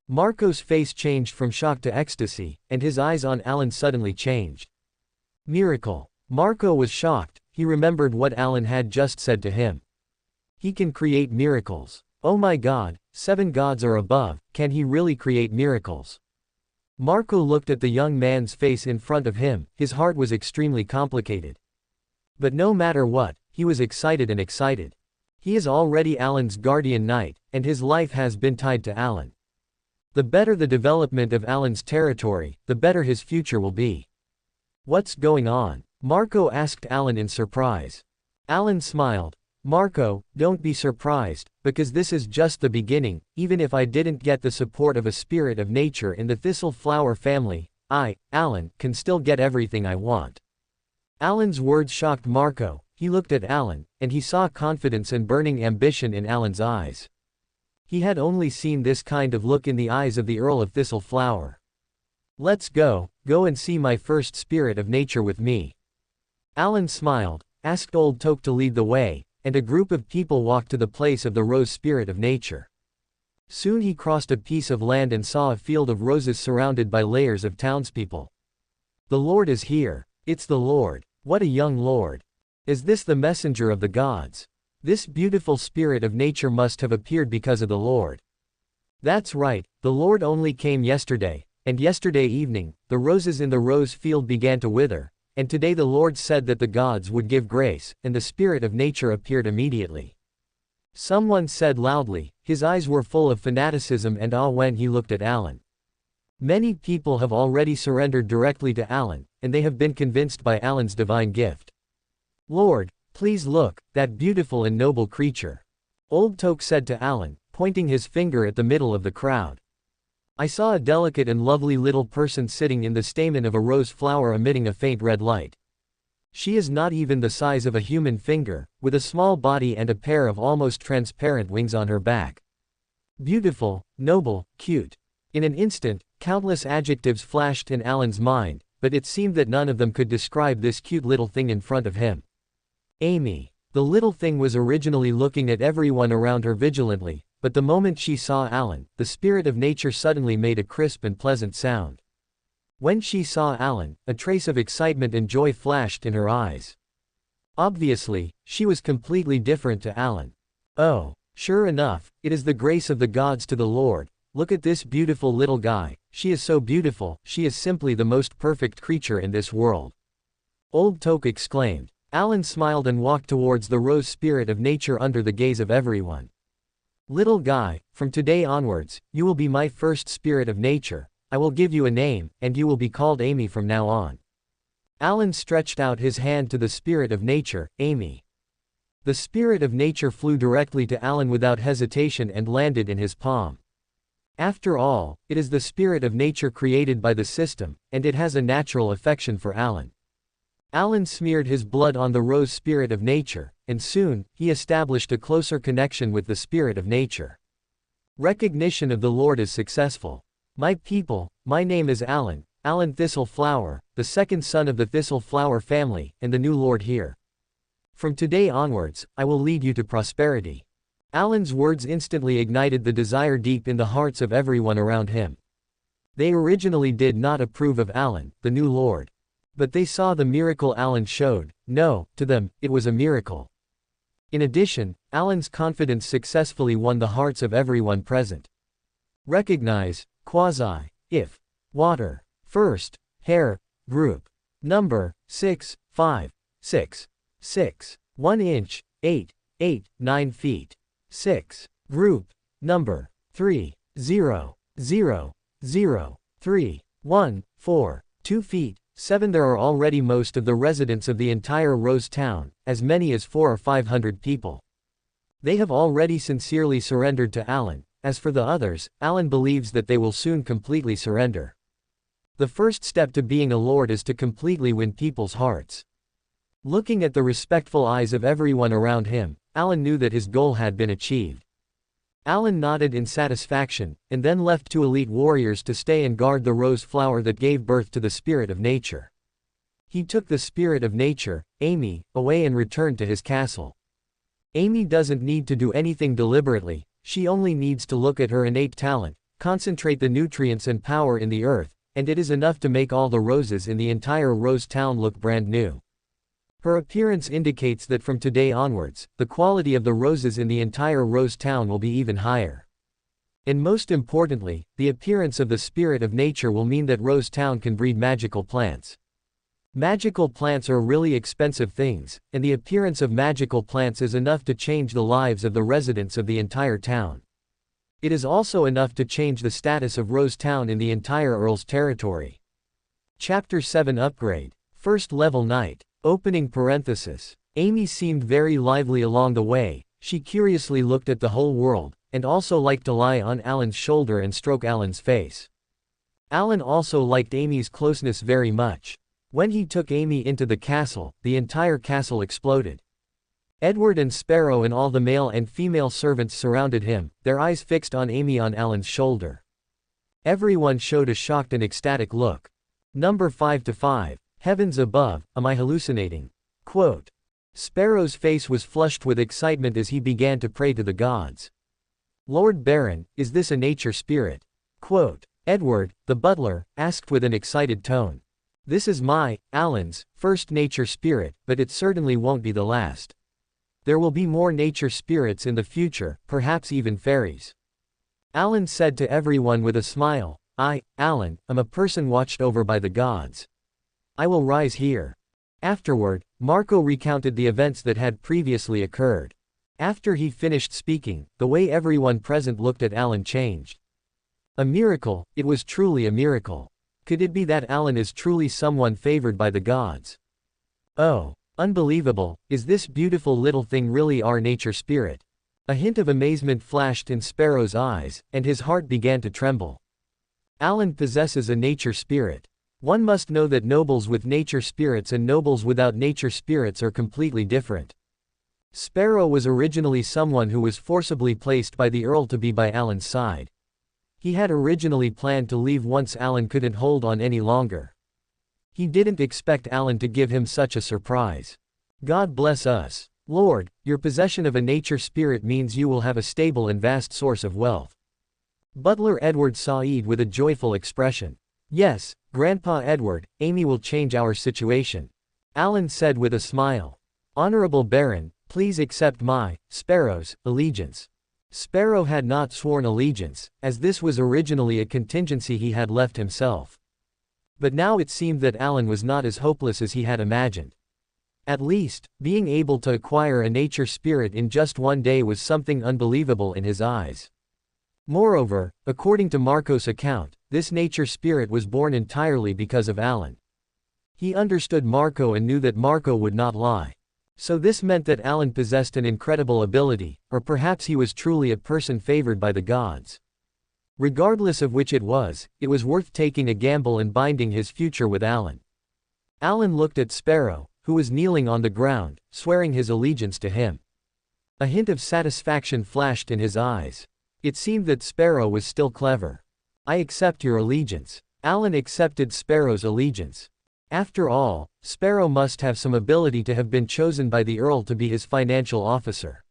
Marco's face changed from shock to ecstasy, and his eyes on Alan suddenly changed. Miracle. Marco was shocked. He remembered what Alan had just said to him. He can create miracles. Oh my God, 7 gods are above, can he really create miracles? Marco looked at the young man's face in front of him. His heart was extremely complicated. But no matter what, he was excited and excited. He is already Alan's guardian knight, and his life has been tied to Alan. The better the development of Alan's territory, the better his future will be. What's going on? Marco asked Alan in surprise. Alan smiled. Marco, don't be surprised, because this is just the beginning. Even if I didn't get the support of a spirit of nature in the thistle flower family, I, Alan, can still get everything I want. Alan's words shocked Marco. He looked at Alan, and he saw confidence and burning ambition in Alan's eyes. He had only seen this kind of look in the eyes of the Earl of Thistleflower. Let's go and see my first spirit of nature with me. Alan smiled, asked Old Toke to lead the way, and a group of people walked to the place of the rose spirit of nature. Soon he crossed a piece of land and saw a field of roses surrounded by layers of townspeople. The Lord is here. It's the Lord. What a young Lord. Is this the messenger of the gods? This beautiful spirit of nature must have appeared because of the Lord. That's right, the Lord only came yesterday, and yesterday evening, the roses in the rose field began to wither, and today the Lord said that the gods would give grace, and the spirit of nature appeared immediately. Someone said loudly. His eyes were full of fanaticism and awe when he looked at Alan. Many people have already surrendered directly to Alan, and they have been convinced by Alan's divine gift. Lord, please look, that beautiful and noble creature. Old Toke said to Alan, pointing his finger at the middle of the crowd. I saw a delicate and lovely little person sitting in the stamen of a rose flower emitting a faint red light. She is not even the size of a human finger, with a small body and a pair of almost transparent wings on her back. Beautiful, noble, cute. In an instant, countless adjectives flashed in Alan's mind, but it seemed that none of them could describe this cute little thing in front of him. Amy. The little thing was originally looking at everyone around her vigilantly, but the moment she saw Alan, the spirit of nature suddenly made a crisp and pleasant sound. When she saw Alan, a trace of excitement and joy flashed in her eyes. Obviously, she was completely different to Alan. Oh, sure enough, it is the grace of the gods to the Lord. Look at this beautiful little guy. She is so beautiful, she is simply the most perfect creature in this world. Old Toke exclaimed. Alan smiled and walked towards the rose spirit of nature under the gaze of everyone. Little guy, from today onwards, you will be my first spirit of nature. I will give you a name, and you will be called Amy from now on. Alan stretched out his hand to the spirit of nature, Amy. The spirit of nature flew directly to Alan without hesitation and landed in his palm. After all, it is the spirit of nature created by the system, and it has a natural affection for Alan. Alan smeared his blood on the rose spirit of nature, and soon, he established a closer connection with the spirit of nature. Recognition of the Lord is successful. My people, my name is Alan, Alan Thistleflower, the second son of the Thistleflower family, and the new Lord here. From today onwards, I will lead you to prosperity. Alan's words instantly ignited the desire deep in the hearts of everyone around him. They originally did not approve of Alan, the new Lord. But they saw the miracle Alan showed. No, to them, it was a miracle. In addition, Alan's confidence successfully won the hearts of everyone present. Recognize, quasi, if, water, first, hair, group, number, 6, 5, 6, 6, 1 inch, 8, 8, 9 feet, 6, group, number, 3, 0, 0, 0, 3, 1, 4, 2 feet, 7. There are already most of the residents of the entire Rose Town, as many as 400 or 500 people. They have already sincerely surrendered to Alan. As for the others, Alan believes that they will soon completely surrender. The first step to being a lord is to completely win people's hearts. Looking at the respectful eyes of everyone around him, Alan knew that his goal had been achieved. Alan nodded in satisfaction, and then left 2 elite warriors to stay and guard the rose flower that gave birth to the spirit of nature. He took the spirit of nature, Amy, away and returned to his castle. Amy doesn't need to do anything deliberately, she only needs to look at her innate talent, concentrate the nutrients and power in the earth, and it is enough to make all the roses in the entire Rose Town look brand new. Her appearance indicates that from today onwards, the quality of the roses in the entire Rose Town will be even higher. And most importantly, the appearance of the spirit of nature will mean that Rose Town can breed magical plants. Magical plants are really expensive things, and the appearance of magical plants is enough to change the lives of the residents of the entire town. It is also enough to change the status of Rose Town in the entire Earl's territory. Chapter 7 Upgrade. First Level Night. Opening parenthesis. Amy seemed very lively along the way, she curiously looked at the whole world, and also liked to lie on Alan's shoulder and stroke Alan's face. Alan also liked Amy's closeness very much. When he took Amy into the castle, the entire castle exploded. Edward and Sparrow and all the male and female servants surrounded him, their eyes fixed on Amy on Alan's shoulder. Everyone showed a shocked and ecstatic look. Number 5 to 5. Heavens above, am I hallucinating? Quote. Sparrow's face was flushed with excitement as he began to pray to the gods. Lord Baron, is this a nature spirit? Quote. Edward, the butler, asked with an excited tone. This is Alan's, first nature spirit, but it certainly won't be the last. There will be more nature spirits in the future, perhaps even fairies. Alan said to everyone with a smile, I, Alan, am a person watched over by the gods. I will rise here. Afterward, Marco recounted the events that had previously occurred. After he finished speaking, the way everyone present looked at Alan changed. A miracle, it was truly a miracle. Could it be that Alan is truly someone favored by the gods? Oh. Unbelievable, is this beautiful little thing really our nature spirit? A hint of amazement flashed in Sparrow's eyes, and his heart began to tremble. Alan possesses a nature spirit. One must know that nobles with nature spirits and nobles without nature spirits are completely different. Sparrow was originally someone who was forcibly placed by the Earl to be by Alan's side. He had originally planned to leave once Alan couldn't hold on any longer. He didn't expect Alan to give him such a surprise. God bless us. Lord, your possession of a nature spirit means you will have a stable and vast source of wealth. Butler Edward Said with a joyful expression. Yes, Grandpa Edward, Amy will change our situation. Alan said with a smile. Honorable Baron, please accept Sparrow's, allegiance. Sparrow had not sworn allegiance, as this was originally a contingency he had left himself. But now it seemed that Alan was not as hopeless as he had imagined. At least, being able to acquire a nature spirit in just one day was something unbelievable in his eyes. Moreover, according to Marco's account, this nature spirit was born entirely because of Alan. He understood Marco and knew that Marco would not lie. So this meant that Alan possessed an incredible ability, or perhaps he was truly a person favored by the gods. Regardless of which it was worth taking a gamble and binding his future with Alan. Alan looked at Sparrow, who was kneeling on the ground, swearing his allegiance to him. A hint of satisfaction flashed in his eyes. It seemed that Sparrow was still clever. I accept your allegiance. Alan accepted Sparrow's allegiance. After all, Sparrow must have some ability to have been chosen by the Earl to be his financial officer.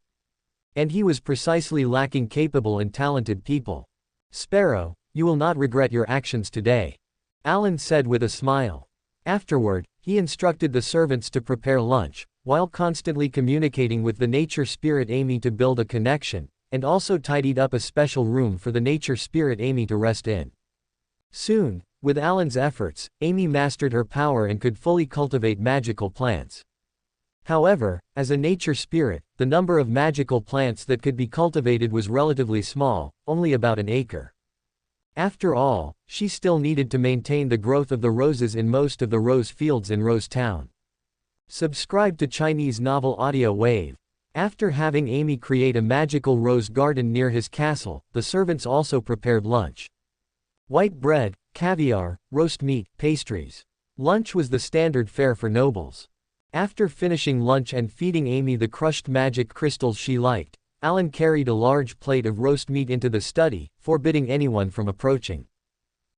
And he was precisely lacking capable and talented people. Sparrow, you will not regret your actions today. Alan said with a smile. Afterward, he instructed the servants to prepare lunch, while constantly communicating with the nature spirit Amy to build a connection, and also tidied up a special room for the nature spirit Amy to rest in. Soon, with Alan's efforts, Amy mastered her power and could fully cultivate magical plants. However, as a nature spirit, the number of magical plants that could be cultivated was relatively small, only about an acre. After all, she still needed to maintain the growth of the roses in most of the rose fields in Rose Town. Subscribe to Chinese novel Audio Wave. After having Amy create a magical rose garden near his castle, the servants also prepared lunch. White bread, caviar, roast meat, pastries. Lunch was the standard fare for nobles. After finishing lunch and feeding Amy the crushed magic crystals she liked, Alan carried a large plate of roast meat into the study, forbidding anyone from approaching.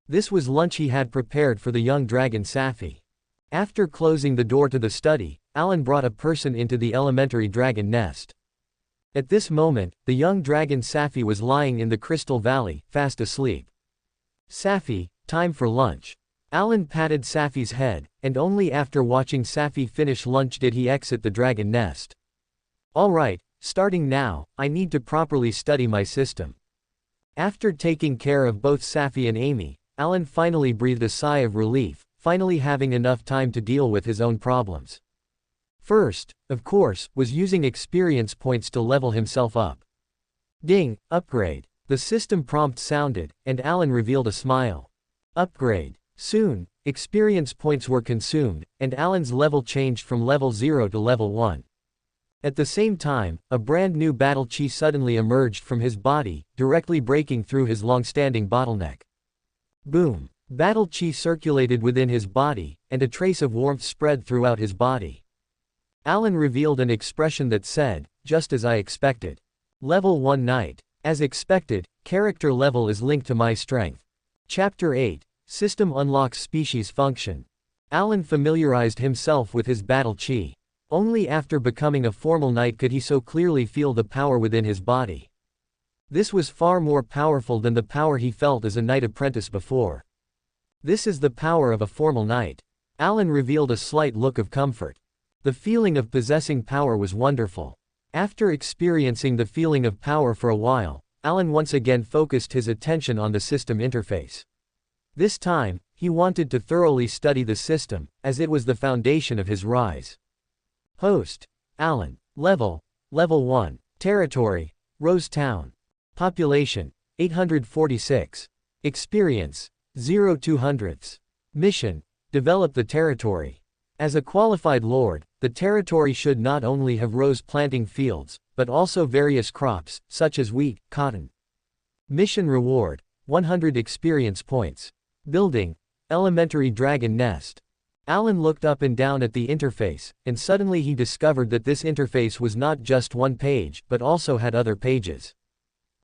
This was lunch he had prepared for the young dragon Safi. After closing the door to the study, Alan brought a person into the elementary dragon nest. At this moment, the young dragon Safi was lying in the crystal valley, fast asleep. Safi, time for lunch. Alan patted Safi's head, and only after watching Safi finish lunch did he exit the dragon nest. All right, starting now, I need to properly study my system. After taking care of both Safi and Amy, Alan finally breathed a sigh of relief, finally having enough time to deal with his own problems. First, of course, was using experience points to level himself up. Ding, upgrade. The system prompt sounded, and Alan revealed a smile. Upgrade. Soon, experience points were consumed, and Alan's level changed from level 0 to level 1. At the same time, a brand new battle chi suddenly emerged from his body, directly breaking through his long-standing bottleneck. Boom! Battle chi circulated within his body, and a trace of warmth spread throughout his body. Alan revealed an expression that said, "Just as I expected." Level 1 Knight. As expected, character level is linked to my strength. Chapter 8. System unlocks species function. Alan familiarized himself with his battle chi. Only after becoming a formal knight could he so clearly feel the power within his body. This was far more powerful than the power he felt as a knight apprentice before. This is the power of a formal knight. Alan revealed a slight look of comfort. The feeling of possessing power was wonderful. After experiencing the feeling of power for a while, Alan once again focused his attention on the system interface. This time, he wanted to thoroughly study the system, as it was the foundation of his rise. Host. Alan. Level 1. Territory. Rose Town. Population. 846. Experience. 0-200. Mission. Develop the territory. As a qualified lord, the territory should not only have rose planting fields, but also various crops, such as wheat, cotton. Mission reward. 100 experience points. Building. Elementary dragon nest. Alan looked up and down at the interface, and suddenly he discovered that this interface was not just one page, but also had other pages.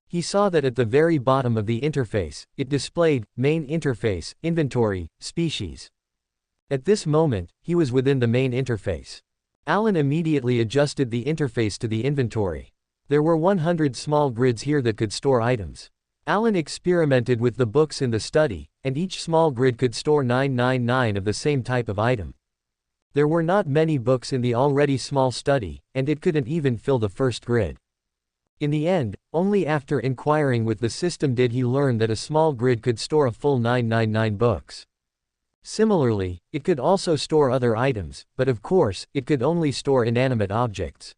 He saw that at the very bottom of the interface, it displayed, Main Interface, Inventory, Species. At this moment, he was within the main interface. Alan immediately adjusted the interface to the inventory. There were 100 small grids here that could store items. Alan experimented with the books in the study, and each small grid could store 999 of the same type of item. There were not many books in the already small study, and it couldn't even fill the first grid. In the end, only after inquiring with the system did he learn that a small grid could store a full 999 books. Similarly, it could also store other items, but of course, it could only store inanimate objects.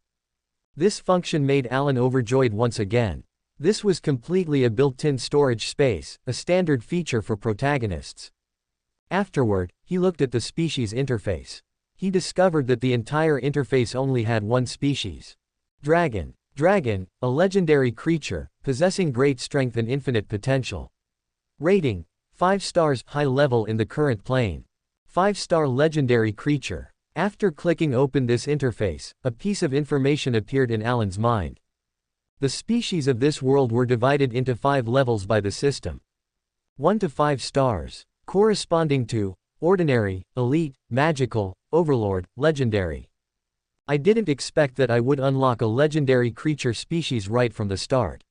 This function made Alan overjoyed once again. This was completely a built-in storage space, a standard feature for protagonists. Afterward, he looked at the species interface. He discovered that the entire interface only had one species. Dragon. Dragon, a legendary creature, possessing great strength and infinite potential. Rating. 5 stars, high level in the current plane. 5-star legendary creature. After clicking open this interface, a piece of information appeared in Alan's mind. The species of this world were divided into 5 levels by the system. 1 to 5 stars, corresponding to ordinary, elite, magical, overlord, legendary. I didn't expect that I would unlock a legendary creature species right from the start.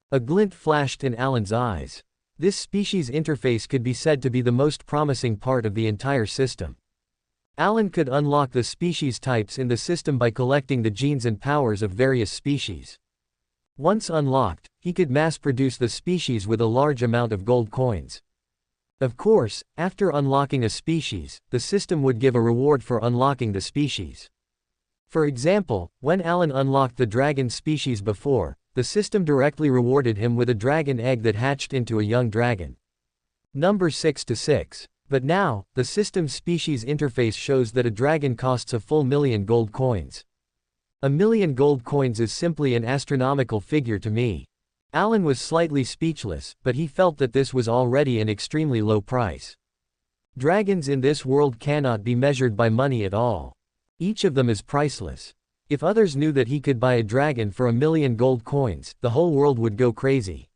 A glint flashed in Alan's eyes. This species interface could be said to be the most promising part of the entire system. Alan could unlock the species types in the system by collecting the genes and powers of various species. Once unlocked, he could mass-produce the species with a large amount of gold coins. Of course, after unlocking a species, the system would give a reward for unlocking the species. For example, when Alan unlocked the dragon species before, the system directly rewarded him with a dragon egg that hatched into a young dragon. Number 6 to 6. But now, the system's species interface shows that a dragon costs a full 1,000,000 gold coins. 1,000,000 gold coins is simply an astronomical figure to me. Alan was slightly speechless, but he felt that this was already an extremely low price. Dragons in this world cannot be measured by money at all. Each of them is priceless. If others knew that he could buy a dragon for 1,000,000 gold coins, the whole world would go crazy.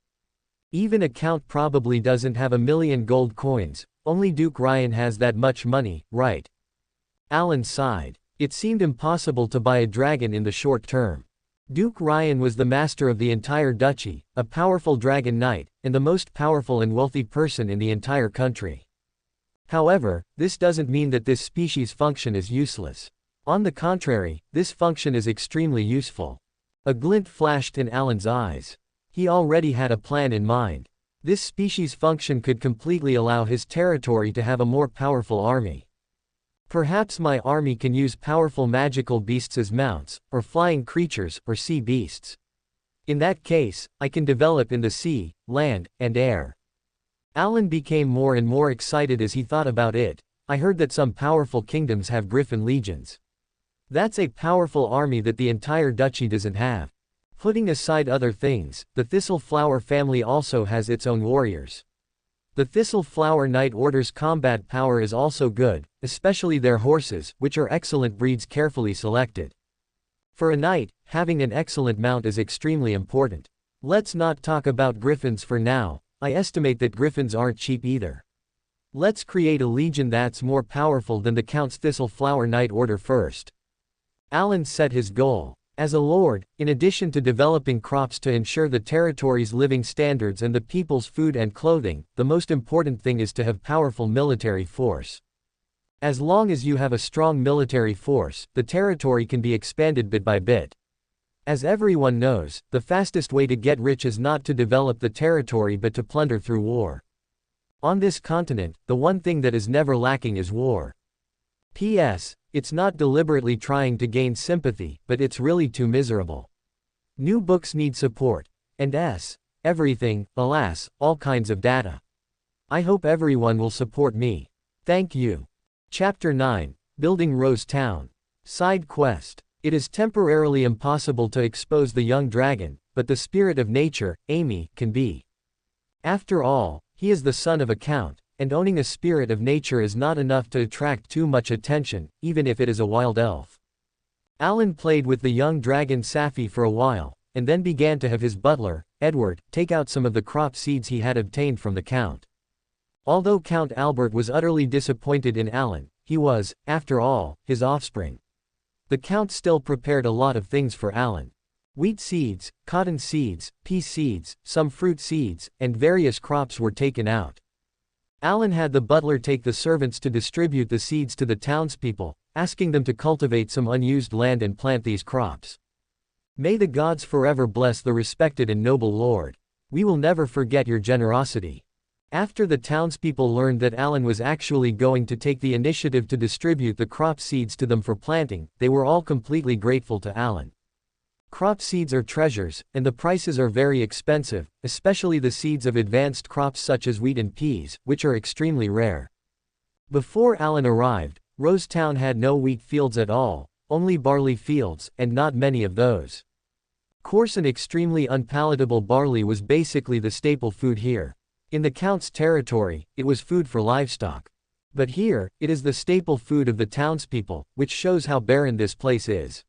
Even a count probably doesn't have 1,000,000 gold coins, only Duke Ryan has that much money, right? Alan sighed. It seemed impossible to buy a dragon in the short term. Duke Ryan was the master of the entire duchy, a powerful dragon knight, and the most powerful and wealthy person in the entire country. However, this doesn't mean that this species function is useless. On the contrary, this function is extremely useful. A glint flashed in Alan's eyes. He already had a plan in mind. This species function could completely allow his territory to have a more powerful army. Perhaps my army can use powerful magical beasts as mounts, or flying creatures, or sea beasts. In that case, I can develop in the sea, land, and air. Alan became more and more excited as he thought about it. I heard that some powerful kingdoms have griffin legions. That's a powerful army that the entire duchy doesn't have. Putting aside other things, the thistle flower family also has its own warriors. The thistle flower knight order's combat power is also good, especially their horses, which are excellent breeds carefully selected. For a knight, having an excellent mount is extremely important. Let's not talk about griffins for now. I estimate that griffins aren't cheap either. Let's create a legion that's more powerful than the Count's Thistle Flower Knight Order first. Alan set his goal. As a lord, in addition to developing crops to ensure the territory's living standards and the people's food and clothing, the most important thing is to have powerful military force. As long as you have a strong military force, the territory can be expanded bit by bit. As everyone knows, the fastest way to get rich is not to develop the territory but to plunder through war. On this continent, the one thing that is never lacking is war. P.S. It's not deliberately trying to gain sympathy, but it's really too miserable. New books need support. And everything, alas, all kinds of data. I hope everyone will support me. Thank you. Chapter 9, Building Rose Town. Side quest. It is temporarily impossible to expose the young dragon, but the spirit of nature, Amy, can be. After all, he is the son of a count, and owning a spirit of nature is not enough to attract too much attention, even if it is a wild elf. Alan played with the young dragon Safi for a while, and then began to have his butler, Edward, take out some of the crop seeds he had obtained from the count. Although Count Albert was utterly disappointed in Alan, he was, after all, his offspring. The count still prepared a lot of things for Alan. Wheat seeds, cotton seeds, pea seeds, some fruit seeds, and various crops were taken out. Alan had the butler take the servants to distribute the seeds to the townspeople, asking them to cultivate some unused land and plant these crops. May the gods forever bless the respected and noble lord. We will never forget your generosity. After the townspeople learned that Alan was actually going to take the initiative to distribute the crop seeds to them for planting, they were all completely grateful to Alan. Crop seeds are treasures, and the prices are very expensive, especially the seeds of advanced crops such as wheat and peas, which are extremely rare. Before Alan arrived, Rose Town had no wheat fields at all, only barley fields, and not many of those. Coarse and extremely unpalatable barley was basically the staple food here. In the Count's territory, it was food for livestock. But here, it is the staple food of the townspeople, which shows how barren this place is.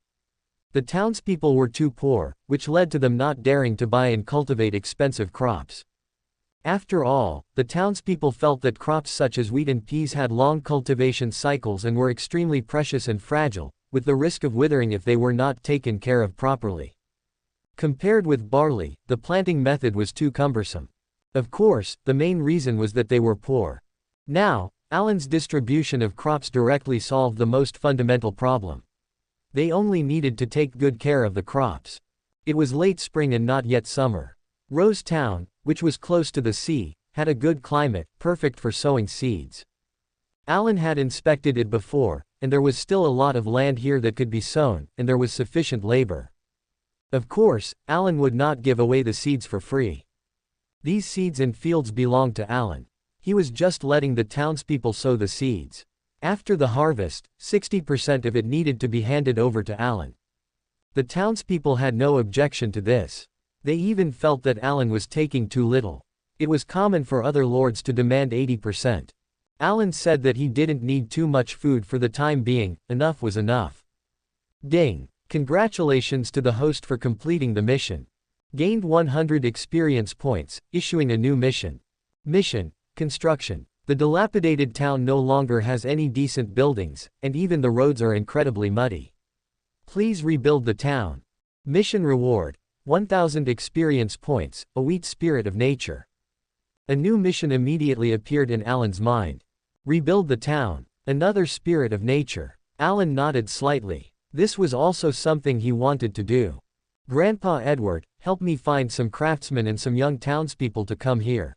The townspeople were too poor, which led to them not daring to buy and cultivate expensive crops. After all, the townspeople felt that crops such as wheat and peas had long cultivation cycles and were extremely precious and fragile, with the risk of withering if they were not taken care of properly. Compared with barley, the planting method was too cumbersome. Of course, the main reason was that they were poor. Now, Alan's distribution of crops directly solved the most fundamental problem. They only needed to take good care of the crops. It was late spring and not yet summer. Rose Town, which was close to the sea, had a good climate, perfect for sowing seeds. Alan had inspected it before, and there was still a lot of land here that could be sown, and there was sufficient labor. Of course, Alan would not give away the seeds for free. These seeds and fields belonged to Alan. He was just letting the townspeople sow the seeds. After the harvest, 60% of it needed to be handed over to Alan. The townspeople had no objection to this. They even felt that Alan was taking too little. It was common for other lords to demand 80%. Alan said that he didn't need too much food for the time being, enough was enough. Ding! Congratulations to the host for completing the mission. Gained 100 experience points, issuing a new mission. Mission: construction. The dilapidated town no longer has any decent buildings, and even the roads are incredibly muddy. Please rebuild the town. Mission reward: 1000 experience points, a wheat spirit of nature. A new mission immediately appeared in Alan's mind. Rebuild the town. Another spirit of nature. Alan nodded slightly. This was also something he wanted to do. Grandpa Edward, help me find some craftsmen and some young townspeople to come here.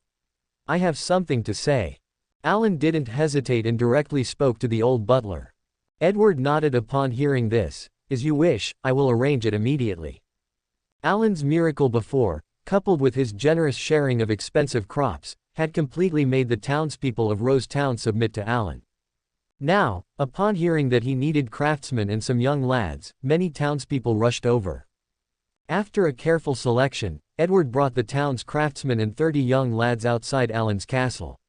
I have something to say. Alan didn't hesitate and directly spoke to the old butler. Edward nodded upon hearing this. As you wish, I will arrange it immediately. Alan's miracle before, coupled with his generous sharing of expensive crops, had completely made the townspeople of Rose Town submit to Alan. Now, upon hearing that he needed craftsmen and some young lads, many townspeople rushed over. After a careful selection, Edward brought the town's craftsmen and 30 young lads outside Alan's castle.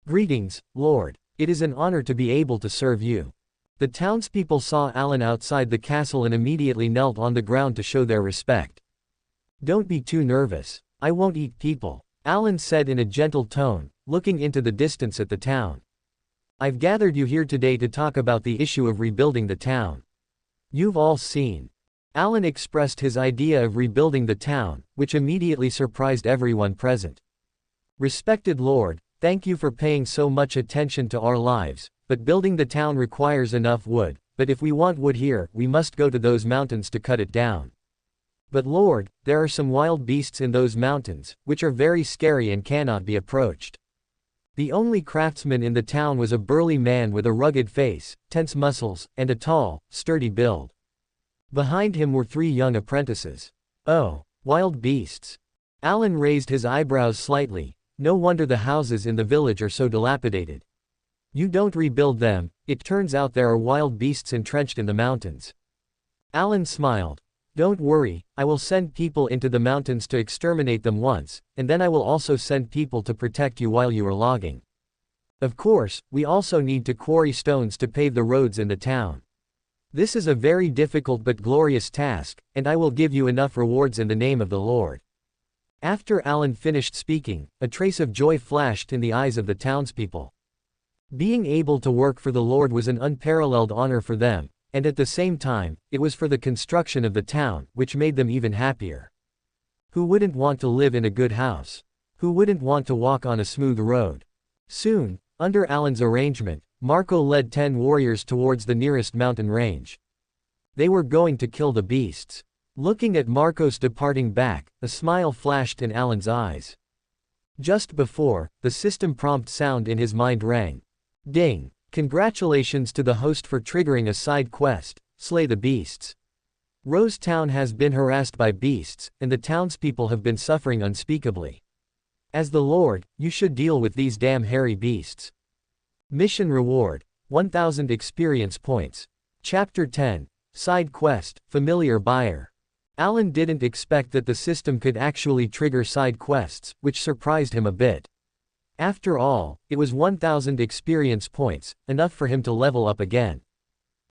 "Greetings, Lord. It is an honor to be able to serve you." The townspeople saw Alan outside the castle and immediately knelt on the ground to show their respect. "Don't be too nervous. I won't eat people," Alan said in a gentle tone, looking into the distance at the town. "I've gathered you here today to talk about the issue of rebuilding the town. You've all seen." Alan expressed his idea of rebuilding the town, which immediately surprised everyone present. "Respected Lord, thank you for paying so much attention to our lives, but building the town requires enough wood, but if we want wood here, we must go to those mountains to cut it down. But Lord, there are some wild beasts in those mountains, which are very scary and cannot be approached." The only craftsman in the town was a burly man with a rugged face, tense muscles, and a tall, sturdy build. Behind him were 3 young apprentices. "Oh, wild beasts." Alan raised his eyebrows slightly. "No wonder the houses in the village are so dilapidated. You don't rebuild them, it turns out there are wild beasts entrenched in the mountains." Alan smiled. "Don't worry, I will send people into the mountains to exterminate them once, and then I will also send people to protect you while you are logging. Of course, we also need to quarry stones to pave the roads in the town. This is a very difficult but glorious task, and I will give you enough rewards in the name of the Lord." After Alan finished speaking, a trace of joy flashed in the eyes of the townspeople. Being able to work for the Lord was an unparalleled honor for them, and at the same time, it was for the construction of the town, which made them even happier. Who wouldn't want to live in a good house? Who wouldn't want to walk on a smooth road? Soon, under Alan's arrangement, Marco led 10 warriors towards the nearest mountain range. They were going to kill the beasts. Looking at Marco's departing back, a smile flashed in Alan's eyes. Just before, the system prompt sound in his mind rang. Ding! Congratulations to the host for triggering a side quest, slay the beasts. Rose Town has been harassed by beasts, and the townspeople have been suffering unspeakably. As the Lord, you should deal with these damn hairy beasts. Mission reward, 1000 experience points. Chapter 10, Side Quest, Familiar Buyer. Alan didn't expect that the system could actually trigger side quests, which surprised him a bit. After all, it was 1000 experience points, enough for him to level up again.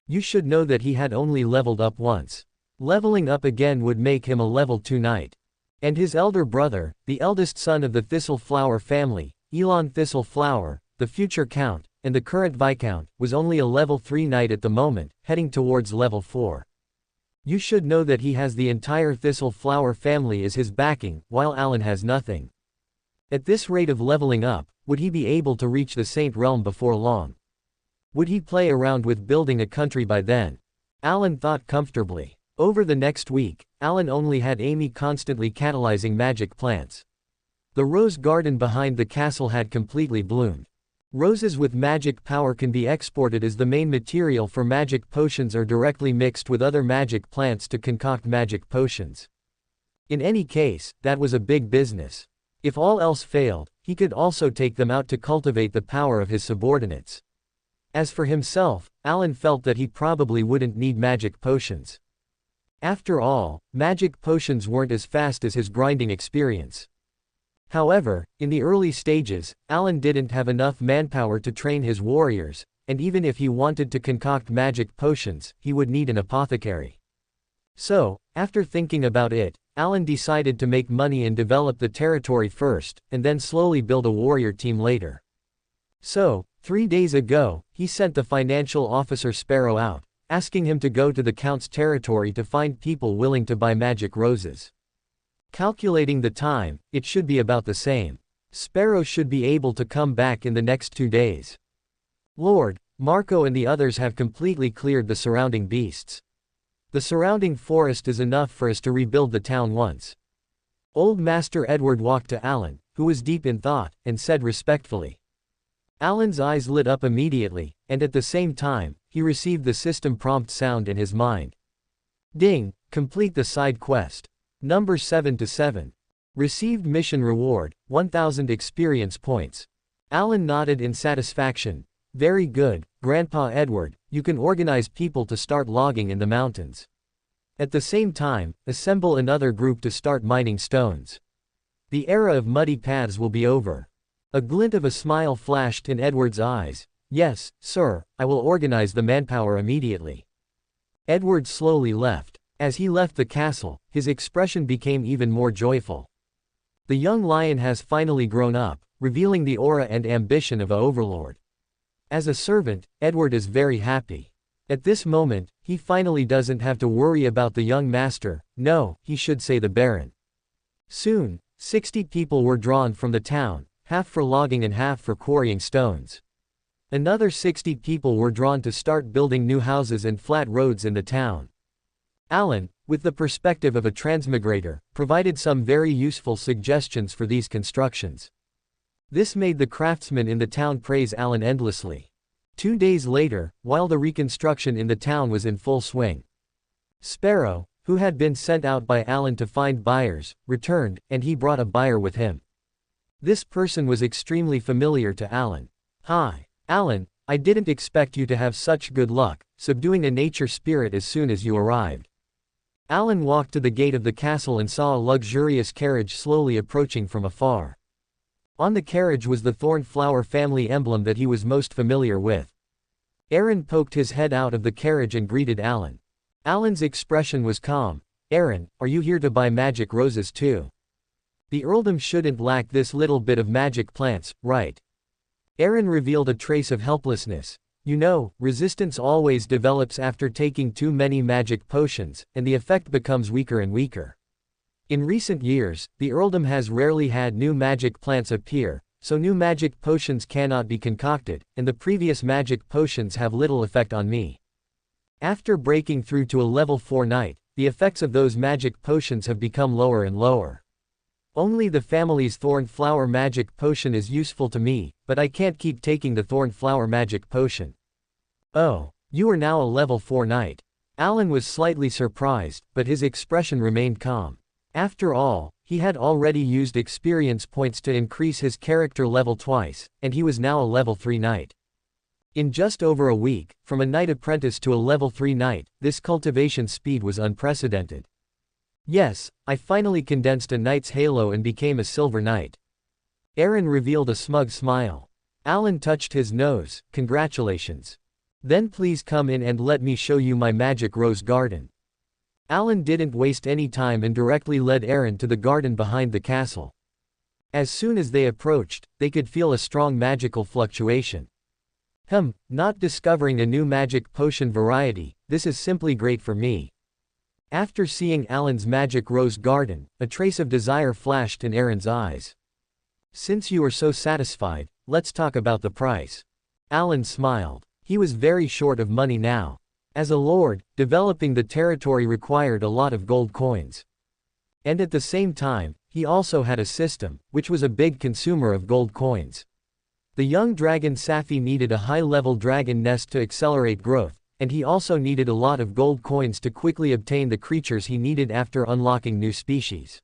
You should know that he had only leveled up once. Leveling up again would make him a level 2 knight. And his elder brother, the eldest son of the Thistle Flower family, Elon Thistle Flower, the future count, and the current viscount, was only a level 3 knight at the moment, heading towards level 4. You should know that he has the entire Thistle Flower family as his backing, while Alan has nothing. At this rate of leveling up, would he be able to reach the Saint Realm before long? Would he play around with building a country by then? Alan thought comfortably. Over the next week, Alan only had Amy constantly catalyzing magic plants. The rose garden behind the castle had completely bloomed. Roses with magic power can be exported as the main material for magic potions or directly mixed with other magic plants to concoct magic potions. In any case, that was a big business. If all else failed, he could also take them out to cultivate the power of his subordinates. As for himself, Alan felt that he probably wouldn't need magic potions. After all, magic potions weren't as fast as his grinding experience. However, in the early stages, Alan didn't have enough manpower to train his warriors, and even if he wanted to concoct magic potions, he would need an apothecary. So, after thinking about it, Alan decided to make money and develop the territory first, and then slowly build a warrior team later. So, 3 days ago, he sent the financial officer Sparrow out, asking him to go to the Count's territory to find people willing to buy magic roses. Calculating the time, it should be about the same. Sparrow should be able to come back in the next 2 days. Lord, Marco and the others have completely cleared the surrounding beasts. The surrounding forest is enough for us to rebuild the town once. Old Master Edward walked to Alan, who was deep in thought, and said respectfully. Alan's eyes lit up immediately, and at the same time, he received the system prompt sound in his mind. Ding, complete the side quest. Number 7 to 7. Received mission reward, 1000 experience points. Alan nodded in satisfaction. Very good, Grandpa Edward, you can organize people to start logging in the mountains. At the same time, assemble another group to start mining stones. The era of muddy paths will be over. A glint of a smile flashed in Edward's eyes. Yes, sir, I will organize the manpower immediately. Edward slowly left. As he left the castle, his expression became even more joyful. The young lion has finally grown up, revealing the aura and ambition of an overlord. As a servant, Edward is very happy. At this moment, he finally doesn't have to worry about the young master, no, he should say the Baron. Soon, 60 people were drawn from the town, half for logging and half for quarrying stones. Another 60 people were drawn to start building new houses and flat roads in the town. Alan, with the perspective of a transmigrator, provided some very useful suggestions for these constructions. This made the craftsmen in the town praise Alan endlessly. 2 days later, while the reconstruction in the town was in full swing, Sparrow, who had been sent out by Alan to find buyers, returned, and he brought a buyer with him. This person was extremely familiar to Alan. Hi, Alan, I didn't expect you to have such good luck, subduing a nature spirit as soon as you arrived. Alan walked to the gate of the castle and saw a luxurious carriage slowly approaching from afar. On the carriage was the Thornflower family emblem that he was most familiar with. Aaron poked his head out of the carriage and greeted Alan. Alan's expression was calm. Aaron, are you here to buy magic roses too? The earldom shouldn't lack this little bit of magic plants, right? Aaron revealed a trace of helplessness. You know, resistance always develops after taking too many magic potions, and the effect becomes weaker and weaker. In recent years, the earldom has rarely had new magic plants appear, so new magic potions cannot be concocted, and the previous magic potions have little effect on me. After breaking through to a level 4 knight, the effects of those magic potions have become lower and lower. Only the family's Thornflower magic potion is useful to me, but I can't keep taking the Thornflower magic potion. Oh, you are now a level 4 knight. Alan was slightly surprised, but his expression remained calm. After all, he had already used experience points to increase his character level twice, and he was now a level 3 knight. In just over a week, from a knight apprentice to a level 3 knight, this cultivation speed was unprecedented. Yes, I finally condensed a knight's halo and became a silver knight. Aaron revealed a smug smile. Alan touched his nose. Congratulations. Then please come in and let me show you my magic rose garden. Alan didn't waste any time and directly led Aaron to the garden behind the castle. As soon as they approached, they could feel a strong magical fluctuation. Not discovering a new magic potion variety, this is simply great for me. After seeing Alan's magic rose garden, a trace of desire flashed in Aaron's eyes. Since you are so satisfied, let's talk about the price. Alan smiled. He was very short of money now. As a lord, developing the territory required a lot of gold coins. And at the same time, he also had a system, which was a big consumer of gold coins. The young dragon Safi needed a high-level dragon nest to accelerate growth, and he also needed a lot of gold coins to quickly obtain the creatures he needed after unlocking new species.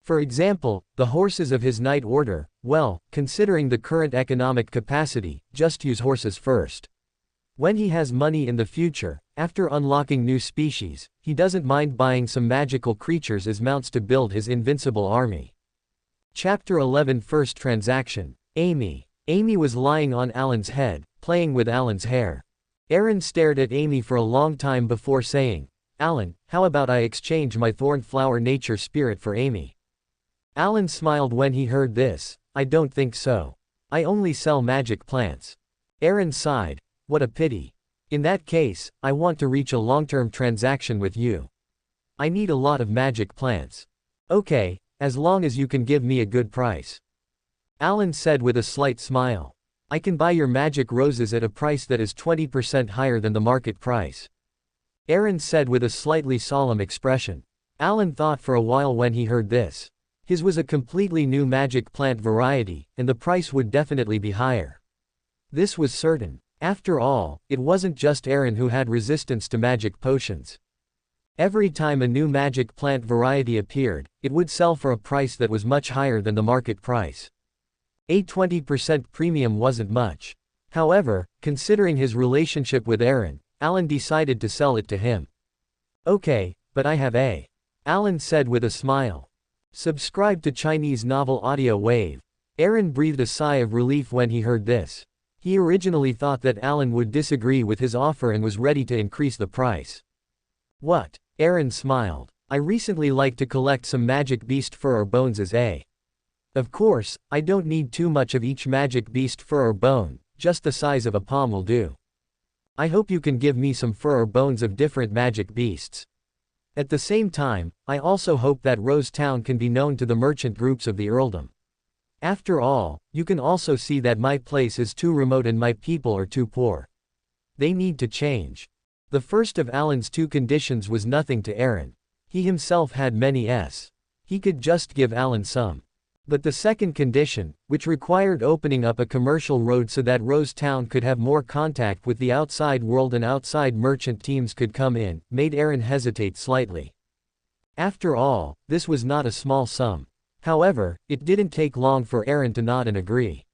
For example, the horses of his knight order, well, considering the current economic capacity, just use horses first. When he has money in the future, after unlocking new species, he doesn't mind buying some magical creatures as mounts to build his invincible army. Chapter 11 First Transaction. Amy. Amy was lying on Alan's head, playing with Alan's hair. Aaron stared at Amy for a long time before saying, Alan, how about I exchange my Thornflower nature spirit for Amy? Alan smiled when he heard this. I don't think so. I only sell magic plants. Aaron sighed. What a pity. In that case, I want to reach a long-term transaction with you. I need a lot of magic plants. Okay, as long as you can give me a good price. Alan said with a slight smile. I can buy your magic roses at a price that is 20% higher than the market price. Aaron said with a slightly solemn expression. Alan thought for a while when he heard this. His was a completely new magic plant variety, and the price would definitely be higher. This was certain. After all, it wasn't just Aaron who had resistance to magic potions. Every time a new magic plant variety appeared, it would sell for a price that was much higher than the market price. A 20% premium wasn't much. However, considering his relationship with Aaron, Alan decided to sell it to him. Okay, but I have a. Alan said with a smile. Subscribe to Chinese novel audio wave. Aaron breathed a sigh of relief when he heard this. He originally thought that Alan would disagree with his offer and was ready to increase the price. What? Aaron smiled. I recently like to collect some magic beast fur or bones as a. Of course, I don't need too much of each magic beast fur or bone, just the size of a palm will do. I hope you can give me some fur or bones of different magic beasts. At the same time, I also hope that Rose Town can be known to the merchant groups of the earldom. After all, you can also see that my place is too remote and my people are too poor. They need to change. The first of Alan's two conditions was nothing to Aaron. He himself had many s. He could just give Alan some. But the second condition, which required opening up a commercial road so that Rose Town could have more contact with the outside world and outside merchant teams could come in, made Aaron hesitate slightly. After all, this was not a small sum. However, it didn't take long for Aaron to nod and agree.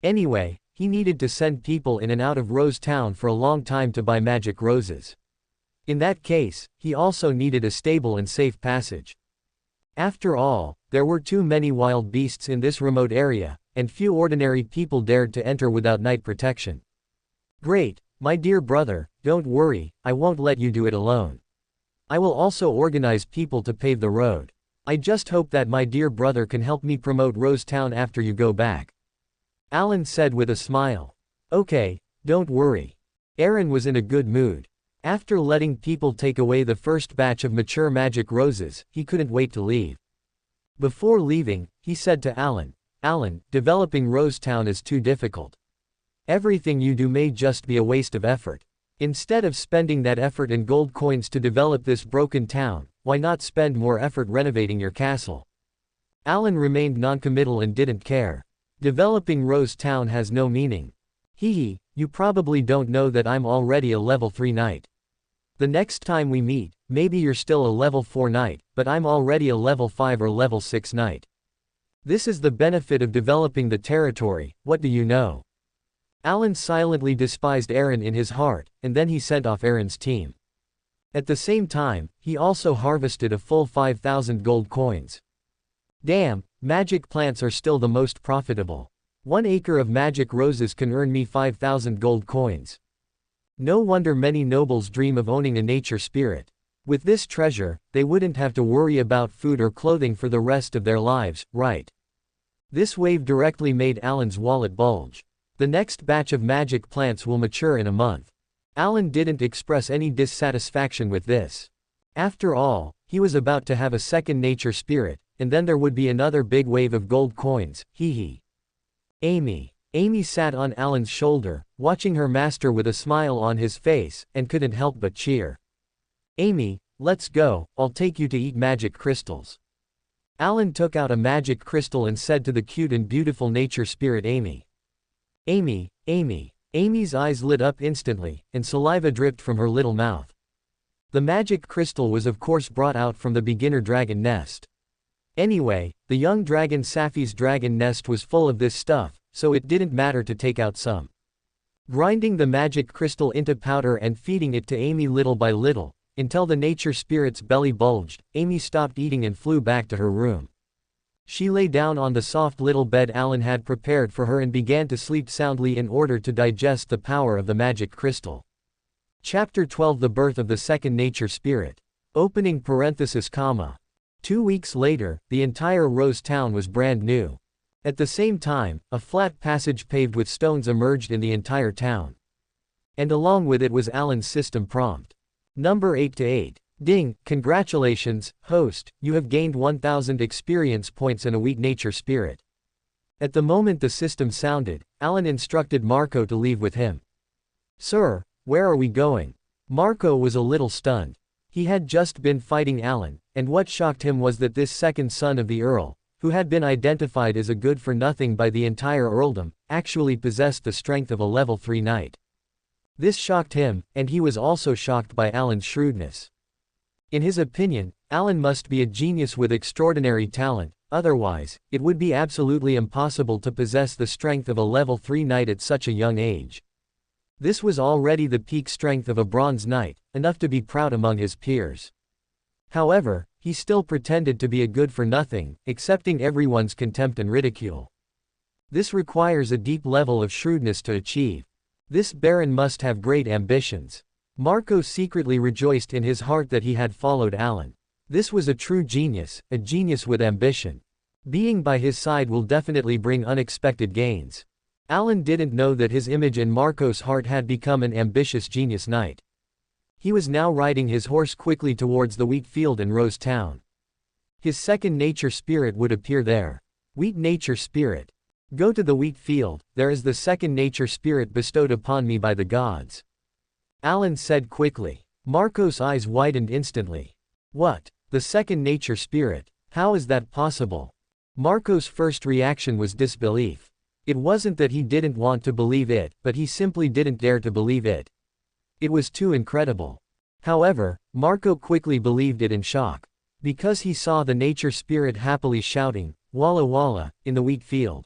Anyway, he needed to send people in and out of Rose Town for a long time to buy magic roses. In that case, he also needed a stable and safe passage. After all, there were too many wild beasts in this remote area, and few ordinary people dared to enter without night protection. Great, my dear brother, don't worry, I won't let you do it alone. I will also organize people to pave the road. I just hope that my dear brother can help me promote Rose Town after you go back. Alan said with a smile. Okay, don't worry. Aaron was in a good mood. After letting people take away the first batch of mature magic roses, he couldn't wait to leave. Before leaving, he said to Alan, Alan, developing Rose Town is too difficult. Everything you do may just be a waste of effort. Instead of spending that effort in gold coins to develop this broken town, why not spend more effort renovating your castle? Alan remained noncommittal and didn't care. Developing Rose Town has no meaning. Hee, you probably don't know that I'm already a level 3 knight. The next time we meet, maybe you're still a level 4 knight, but I'm already a level 5 or level 6 knight. This is the benefit of developing the territory, what do you know? Alan silently despised Aaron in his heart, and then he sent off Aaron's team. At the same time, he also harvested a full 5,000 gold coins. Damn, magic plants are still the most profitable. 1 acre of magic roses can earn me 5,000 gold coins. No wonder many nobles dream of owning a nature spirit. With this treasure, they wouldn't have to worry about food or clothing for the rest of their lives, right? This wave directly made Alan's wallet bulge. The next batch of magic plants will mature in a month. Alan didn't express any dissatisfaction with this. After all, he was about to have a second nature spirit, and then there would be another big wave of gold coins, hee. Amy sat on Alan's shoulder, watching her master with a smile on his face, and couldn't help but cheer. Amy, let's go, I'll take you to eat magic crystals. Alan took out a magic crystal and said to the cute and beautiful nature spirit Amy. Amy's eyes lit up instantly, and saliva dripped from her little mouth. The magic crystal was of course brought out from the beginner dragon nest. Anyway, the young dragon Safi's dragon nest was full of this stuff, so it didn't matter to take out some. Grinding the magic crystal into powder and feeding it to Amy little by little, until the nature spirit's belly bulged, Amy stopped eating and flew back to her room. She lay down on the soft little bed Alan had prepared for her and began to sleep soundly in order to digest the power of the magic crystal. Chapter 12 The Birth of the Second Nature Spirit. Opening parenthesis comma. 2 weeks later, the entire Rose Town was brand new. At the same time, a flat passage paved with stones emerged in the entire town. And along with it was Alan's system prompt. Number 8-8. Ding, congratulations, host, you have gained 1000 experience points and a weak nature spirit. At the moment the system sounded, Alan instructed Marco to leave with him. Sir, where are we going? Marco was a little stunned. He had just been fighting Alan, and what shocked him was that this second son of the Earl, who had been identified as a good-for-nothing by the entire earldom, actually possessed the strength of a level 3 knight. This shocked him, and he was also shocked by Alan's shrewdness. In his opinion, Alan must be a genius with extraordinary talent, otherwise, it would be absolutely impossible to possess the strength of a level 3 knight at such a young age. This was already the peak strength of a bronze knight, enough to be proud among his peers. However, he still pretended to be a good-for-nothing, accepting everyone's contempt and ridicule. This requires a deep level of shrewdness to achieve. This baron must have great ambitions. Marco secretly rejoiced in his heart that he had followed Alan. This was a true genius, a genius with ambition. Being by his side will definitely bring unexpected gains. Alan didn't know that his image in Marco's heart had become an ambitious genius knight. He was now riding his horse quickly towards the wheat field in Rose Town. His second nature spirit would appear there. Wheat nature spirit. Go to the wheat field, there is the second nature spirit bestowed upon me by the gods. Alan said quickly. Marco's eyes widened instantly. What? The second nature spirit? How is that possible? Marco's first reaction was disbelief. It wasn't that he didn't want to believe it, but he simply didn't dare to believe it. It was too incredible. However, Marco quickly believed it in shock. Because he saw the nature spirit happily shouting, "Walla walla," in the wheat field.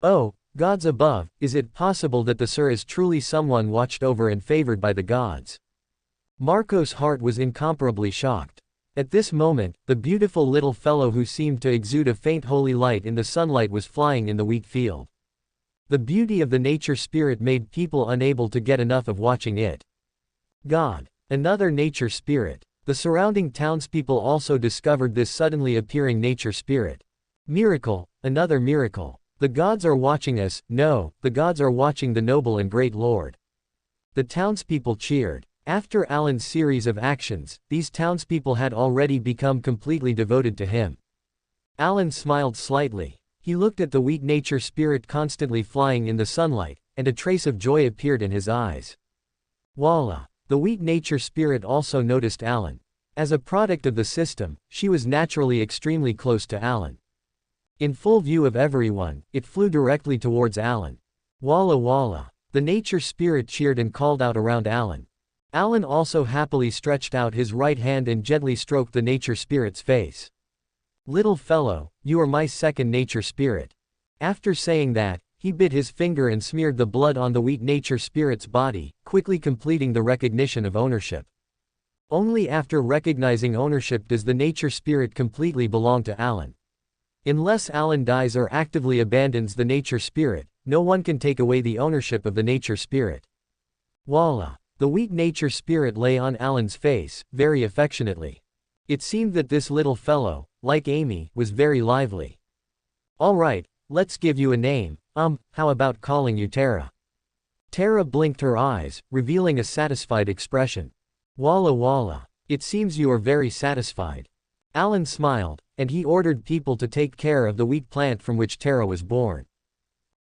Oh, gods above, is it possible that the sir is truly someone watched over and favored by the gods? Marco's heart was incomparably shocked. At this moment, the beautiful little fellow who seemed to exude a faint holy light in the sunlight was flying in the wheat field. The beauty of the nature spirit made people unable to get enough of watching it. God. Another nature spirit. The surrounding townspeople also discovered this suddenly appearing nature spirit. Miracle, another miracle. The gods are watching us, no, the gods are watching the noble and great lord. The townspeople cheered. After Alan's series of actions, these townspeople had already become completely devoted to him. Alan smiled slightly. He looked at the wheat nature spirit constantly flying in the sunlight, and a trace of joy appeared in his eyes. Voila! The wheat nature spirit also noticed Alan. As a product of the system, she was naturally extremely close to Alan. In full view of everyone, it flew directly towards Alan. Walla walla! The nature spirit cheered and called out around Alan. Alan also happily stretched out his right hand and gently stroked the nature spirit's face. Little fellow, you are my second nature spirit. After saying that, he bit his finger and smeared the blood on the wheat nature spirit's body, quickly completing the recognition of ownership. Only after recognizing ownership does the nature spirit completely belong to Alan. Unless Alan dies or actively abandons the nature spirit, no one can take away the ownership of the nature spirit. Voila! The wheat nature spirit lay on Alan's face, very affectionately. It seemed that this little fellow, like Amy, was very lively. All right, let's give you a name. How about calling you Tara? Tara blinked her eyes, revealing a satisfied expression. Walla walla. It seems you are very satisfied. Alan smiled, and he ordered people to take care of the wheat plant from which Tara was born.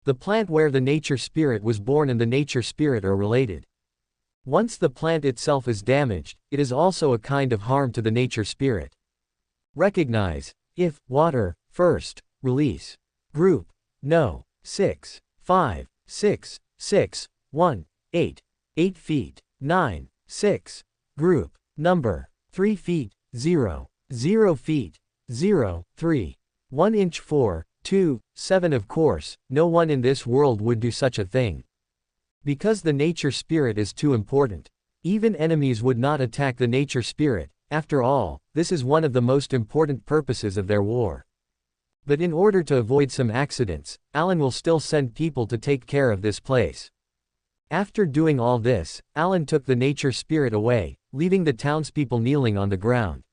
The plant where the nature spirit was born and the nature spirit are related. Once the plant itself is damaged, it is also a kind of harm to the nature spirit. Recognize. If, water, first, release. Group. No. 6, 5, 6, 6, 1, 8. 8 feet. 9, 6. Group. Number. 3 feet. 0, 0 feet. 0, 3. 1 inch 4, 2, 7. Of course, no one in this world would do such a thing. Because the nature spirit is too important. Even enemies would not attack the nature spirit. After all, this is one of the most important purposes of their war. But in order to avoid some accidents, Alan will still send people to take care of this place. After doing all this, Alan took the nature spirit away, leaving the townspeople kneeling on the ground.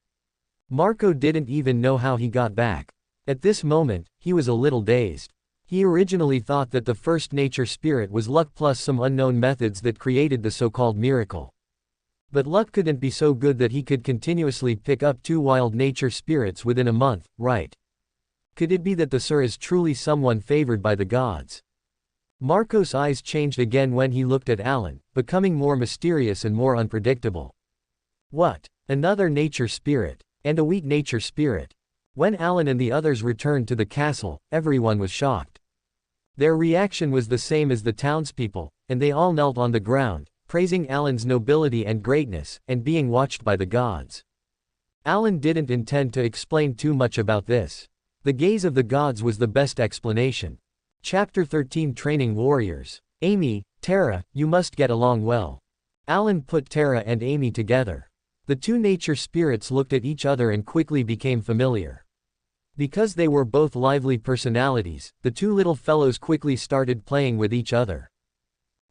Marco didn't even know how he got back. At this moment, he was a little dazed. He originally thought that the first nature spirit was luck plus some unknown methods that created the so-called miracle. But luck couldn't be so good that he could continuously pick up 2 wild nature spirits within a month, right? Could it be that the sir is truly someone favored by the gods? Marco's eyes changed again when he looked at Alan, becoming more mysterious and more unpredictable. What? Another nature spirit? And a wheat nature spirit? When Alan and the others returned to the castle, everyone was shocked. Their reaction was the same as the townspeople, and they all knelt on the ground, praising Alan's nobility and greatness, and being watched by the gods. Alan didn't intend to explain too much about this. The gaze of the gods was the best explanation. Chapter 13 Training Warriors. Amy, Tara, you must get along well. Alan put Tara and Amy together. The two nature spirits looked at each other and quickly became familiar. Because they were both lively personalities, the two little fellows quickly started playing with each other.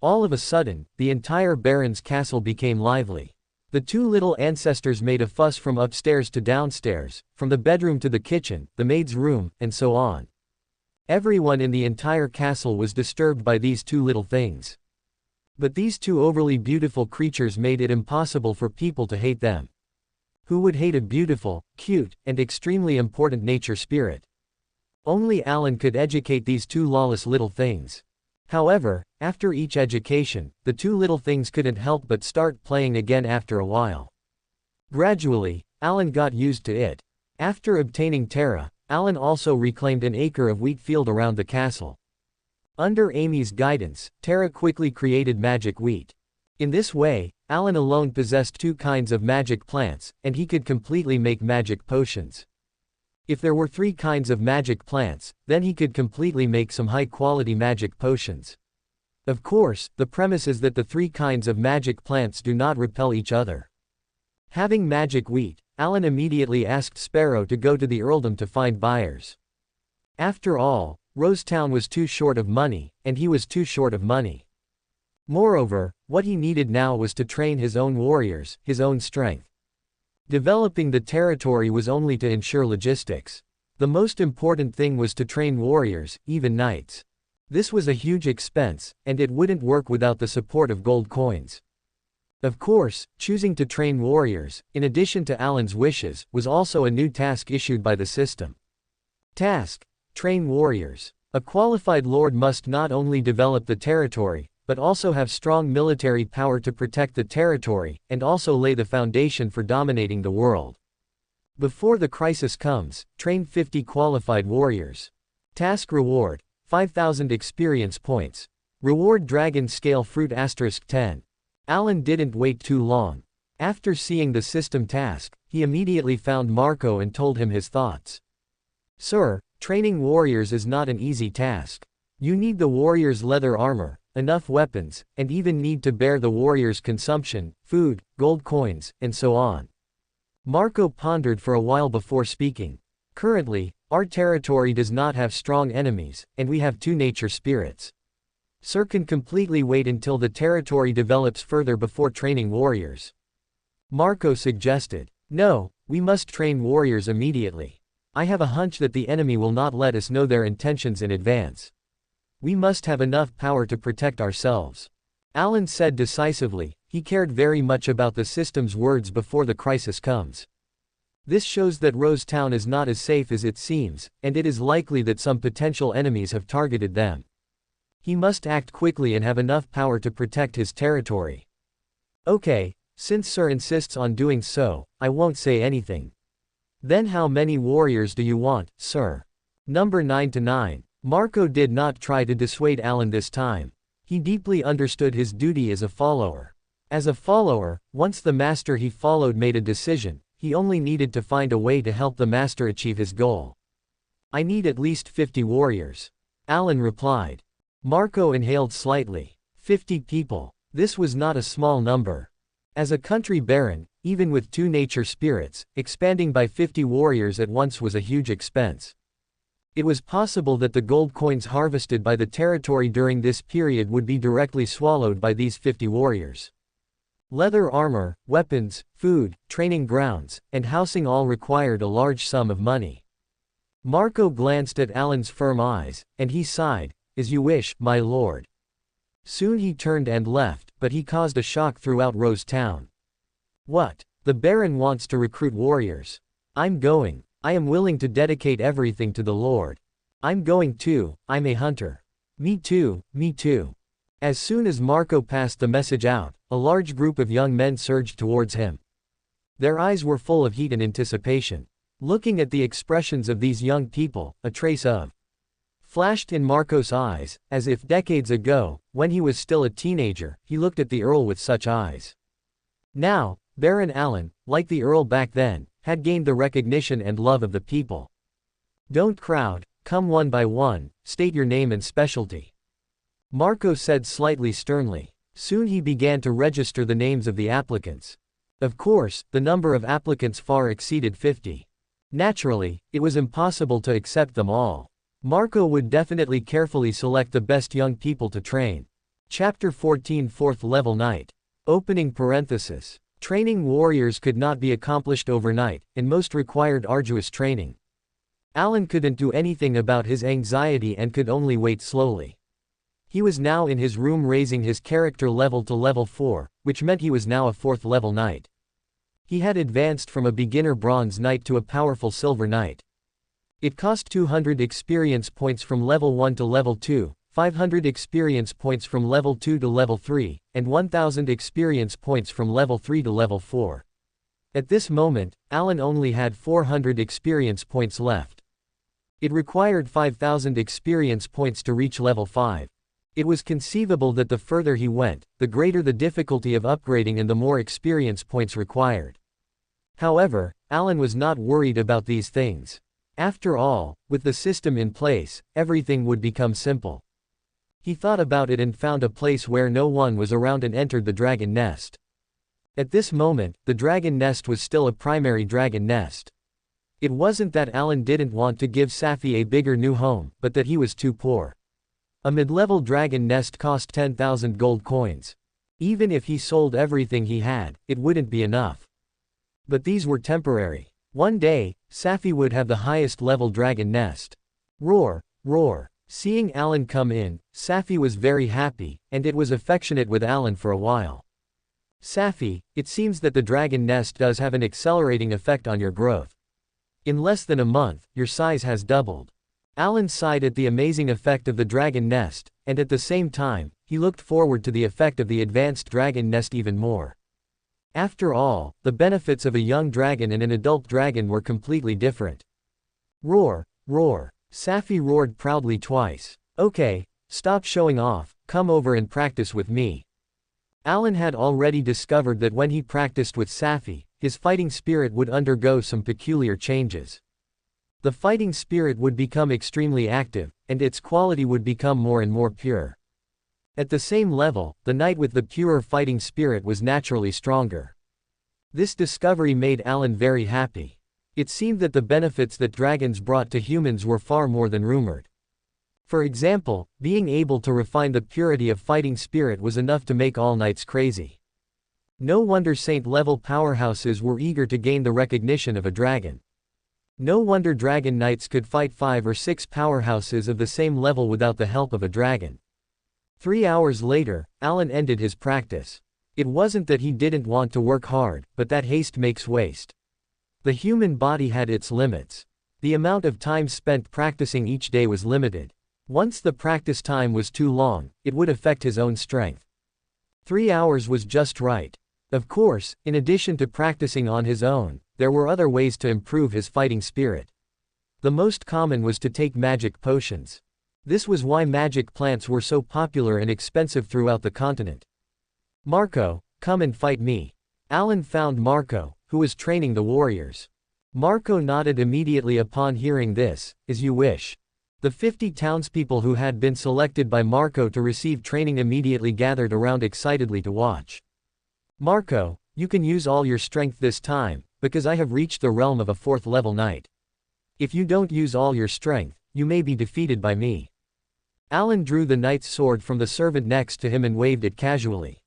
All of a sudden, the entire Baron's castle became lively. The two little ancestors made a fuss from upstairs to downstairs, from the bedroom to the kitchen, the maid's room, and so on. Everyone in the entire castle was disturbed by these two little things. But these two overly beautiful creatures made it impossible for people to hate them. Who would hate a beautiful, cute, and extremely important nature spirit? Only Alan could educate these two lawless little things. However, after each education, the two little things couldn't help but start playing again after a while. Gradually, Alan got used to it. After obtaining Tara, Alan also reclaimed an acre of wheat field around the castle. Under Amy's guidance, Tara quickly created magic wheat. In this way, Alan alone possessed two kinds of magic plants, and he could completely make magic potions. If there were three kinds of magic plants, then he could completely make some high-quality magic potions. Of course, the premise is that the three kinds of magic plants do not repel each other. Having magic wheat, Alan immediately asked Sparrow to go to the earldom to find buyers. After all, Rosetown was too short of money, and he was too short of money. Moreover, what he needed now was to train his own warriors, his own strength. Developing the territory was only to ensure logistics. The most important thing was to train warriors, even knights. This was a huge expense, and it wouldn't work without the support of gold coins. Of course, choosing to train warriors, in addition to Alan's wishes, was also a new task issued by the system. Task: train warriors. A qualified lord must not only develop the territory, but also have strong military power to protect the territory, and also lay the foundation for dominating the world. Before the crisis comes, train 50 qualified warriors. Task reward: 5,000 experience points. Reward Dragon Scale Fruit *10. Alan didn't wait too long. After seeing the system task, he immediately found Marco and told him his thoughts. Sir, training warriors is not an easy task. You need the warriors' leather armor, enough weapons, and even need to bear the warriors' consumption, food, gold coins, and so on. Marco pondered for a while before speaking. Currently, our territory does not have strong enemies, and we have two nature spirits. Sir can completely wait until the territory develops further before training warriors. Marco suggested. No, we must train warriors immediately. I have a hunch that the enemy will not let us know their intentions in advance. We must have enough power to protect ourselves. Alan said decisively. He cared very much about the system's words before the crisis comes. This shows that Rosetown is not as safe as it seems, and it is likely that some potential enemies have targeted them. He must act quickly and have enough power to protect his territory. Okay, since Sir insists on doing so, I won't say anything. Then how many warriors do you want, sir? Number 9 to 9. Marco did not try to dissuade Alan this time. He deeply understood his duty as a follower. As a follower, once the master he followed made a decision, he only needed to find a way to help the master achieve his goal. I need at least 50 warriors. Alan replied. Marco inhaled slightly. 50 people. This was not a small number. As a country baron, even with two nature spirits, expanding by 50 warriors at once was a huge expense. It was possible that the gold coins harvested by the territory during this period would be directly swallowed by these 50 warriors. Leather armor, weapons, food, training grounds, and housing all required a large sum of money. Marco glanced at Alan's firm eyes, and he sighed. As you wish, my lord. Soon he turned and left, but he caused a shock throughout Rosetown. What? The Baron wants to recruit warriors. I'm going. I am willing to dedicate everything to the Lord. I'm going too, I'm a hunter. Me too, me too. As soon as Marco passed the message out, a large group of young men surged towards him. Their eyes were full of heat and anticipation. Looking at the expressions of these young people, a trace of flashed in Marco's eyes, as if decades ago, when he was still a teenager, he looked at the Earl with such eyes. Now, Baron Alan, like the Earl back then, had gained the recognition and love of the people. Don't crowd, come one by one, state your name and specialty. Marco said slightly sternly. Soon he began to register the names of the applicants. Of course, the number of applicants far exceeded 50. Naturally, it was impossible to accept them all. Marco would definitely carefully select the best young people to train. Chapter 14 4th Level Knight. Opening parenthesis. Training warriors could not be accomplished overnight, and most required arduous training. Alan couldn't do anything about his anxiety and could only wait slowly. He was now in his room raising his character level to level 4, which meant he was now a 4th level knight. He had advanced from a beginner bronze knight to a powerful silver knight. It cost 200 experience points from level 1 to level 2, 500 experience points from level 2 to level 3, and 1000 experience points from level 3 to level 4. At this moment, Alan only had 400 experience points left. It required 5000 experience points to reach level 5. It was conceivable that the further he went, the greater the difficulty of upgrading and the more experience points required. However, Alan was not worried about these things. After all, with the system in place, everything would become simple. He thought about it and found a place where no one was around and entered the dragon nest. At this moment, the dragon nest was still a primary dragon nest. It wasn't that Alan didn't want to give Safi a bigger new home, but that he was too poor. A mid-level dragon nest cost 10,000 gold coins. Even if he sold everything he had, it wouldn't be enough. But these were temporary. One day, Safi would have the highest level dragon nest. Roar, roar. Seeing Alan come in, Safi was very happy, and it was affectionate with Alan for a while. Safi, it seems that the dragon nest does have an accelerating effect on your growth. In less than a month, your size has doubled. Alan sighed at the amazing effect of the dragon nest, and at the same time, he looked forward to the effect of the advanced dragon nest even more. After all, the benefits of a young dragon and an adult dragon were completely different. Roar, roar. Safi roared proudly twice. Okay, stop showing off, come over and practice with me. Alan had already discovered that when he practiced with Safi, his fighting spirit would undergo some peculiar changes. The fighting spirit would become extremely active, and its quality would become more and more pure. At the same level, the knight with the purer fighting spirit was naturally stronger. This discovery made Alan very happy. It seemed that the benefits that dragons brought to humans were far more than rumored. For example, being able to refine the purity of fighting spirit was enough to make all knights crazy. No wonder saint-level powerhouses were eager to gain the recognition of a dragon. No wonder dragon knights could fight 5 or 6 powerhouses of the same level without the help of a dragon. 3 hours later, Alan ended his practice. It wasn't that he didn't want to work hard, but that haste makes waste. The human body had its limits. The amount of time spent practicing each day was limited. Once the practice time was too long, it would affect his own strength. 3 hours was just right. Of course, in addition to practicing on his own, there were other ways to improve his fighting spirit. The most common was to take magic potions. This was why magic plants were so popular and expensive throughout the continent. Marco, come and fight me. Alan found Marco, who was training the warriors. Marco nodded immediately upon hearing this, as you wish. The 50 townspeople who had been selected by Marco to receive training immediately gathered around excitedly to watch. Marco, you can use all your strength this time, because I have reached the realm of a 4th level knight. If you don't use all your strength, you may be defeated by me. Alan drew the knight's sword from the servant next to him and waved it casually.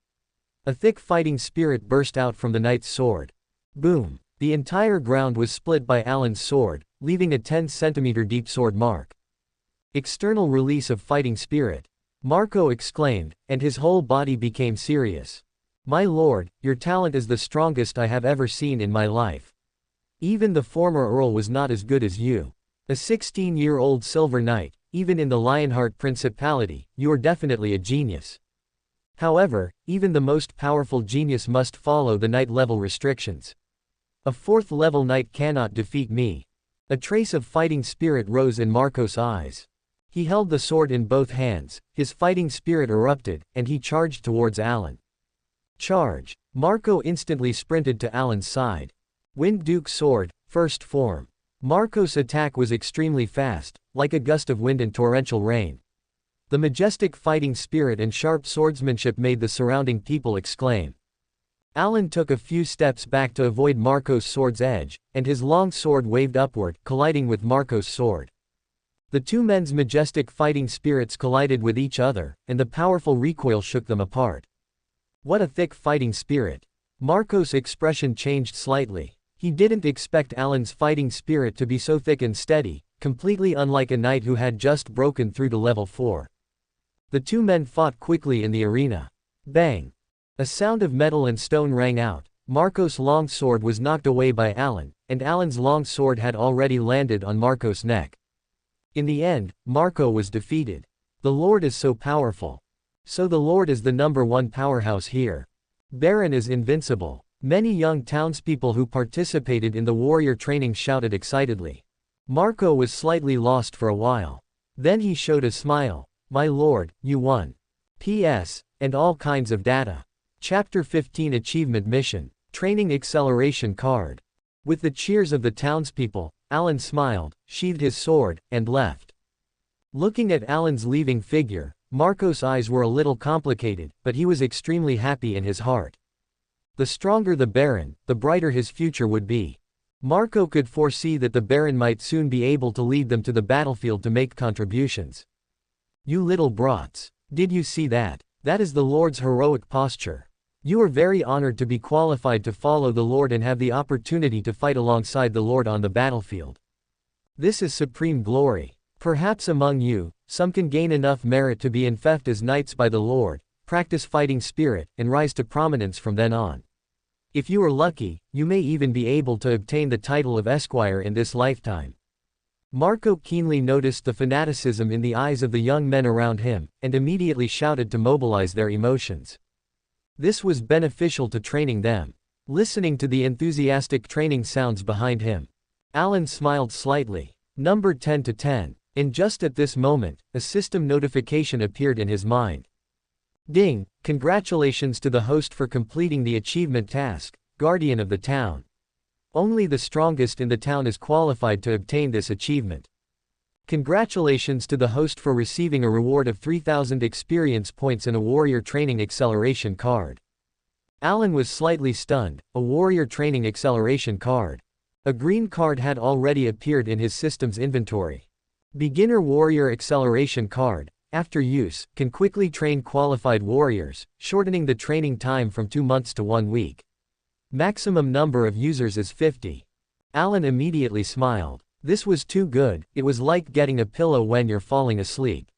A thick fighting spirit burst out from the knight's sword. Boom! The entire ground was split by Alan's sword, leaving a 10-centimeter deep sword mark. External release of fighting spirit. Marco exclaimed, and his whole body became serious. My lord, your talent is the strongest I have ever seen in my life. Even the former earl was not as good as you. A 16-year-old silver knight, even in the Lionheart Principality, you are definitely a genius. However, even the most powerful genius must follow the knight level restrictions. A 4th level knight cannot defeat me. A trace of fighting spirit rose in Marco's eyes. He held the sword in both hands, his fighting spirit erupted, and he charged towards Alan. Charge! Marco instantly sprinted to Alan's side. Wind Duke Sword, First Form. Marcos' attack was extremely fast, like a gust of wind and torrential rain. The majestic fighting spirit and sharp swordsmanship made the surrounding people exclaim. Alan took a few steps back to avoid Marcos' sword's edge, and his long sword waved upward, colliding with Marcos' sword. The two men's majestic fighting spirits collided with each other, and the powerful recoil shook them apart. What a thick fighting spirit! Marcos' expression changed slightly. He didn't expect Alan's fighting spirit to be so thick and steady, completely unlike a knight who had just broken through to level 4. The two men fought quickly in the arena. Bang! A sound of metal and stone rang out. Marcos' long sword was knocked away by Alan, and Alan's long sword had already landed on Marcos' neck. In the end, Marco was defeated. The Lord is so powerful. So the Lord is the #1 powerhouse here. Baron is invincible. Many young townspeople who participated in the warrior training shouted excitedly. Marco was slightly lost for a while. Then he showed a smile. My lord, you won. PS, and all kinds of data. Chapter 15 Achievement Mission. Training Acceleration Card. With the cheers of the townspeople, Alan smiled, sheathed his sword, and left. Looking at Alan's leaving figure, Marco's eyes were a little complicated, but he was extremely happy in his heart. The stronger the Baron, the brighter his future would be. Marco could foresee that the Baron might soon be able to lead them to the battlefield to make contributions. You little brats. Did you see that? That is the Lord's heroic posture. You are very honored to be qualified to follow the Lord and have the opportunity to fight alongside the Lord on the battlefield. This is supreme glory. Perhaps among you, some can gain enough merit to be infected as knights by the Lord, practice fighting spirit, and rise to prominence from then on. If you are lucky, you may even be able to obtain the title of Esquire in this lifetime. Marco keenly noticed the fanaticism in the eyes of the young men around him, and immediately shouted to mobilize their emotions. This was beneficial to training them. Listening to the enthusiastic training sounds behind him, Alan smiled slightly. Number 10 to 10. And just at this moment, a system notification appeared in his mind. Ding! Congratulations to the host for completing the achievement task, Guardian of the Town. Only the strongest in the town is qualified to obtain this achievement. Congratulations to the host for receiving a reward of 3,000 experience points and a warrior training acceleration card. Alan was slightly stunned. A warrior training acceleration card. A green card had already appeared in his system's inventory. Beginner Warrior Acceleration Card, after use, can quickly train qualified warriors, shortening the training time from 2 months to 1 week. Maximum number of users is 50. Alan immediately smiled. This was too good, it was like getting a pillow when you're falling asleep.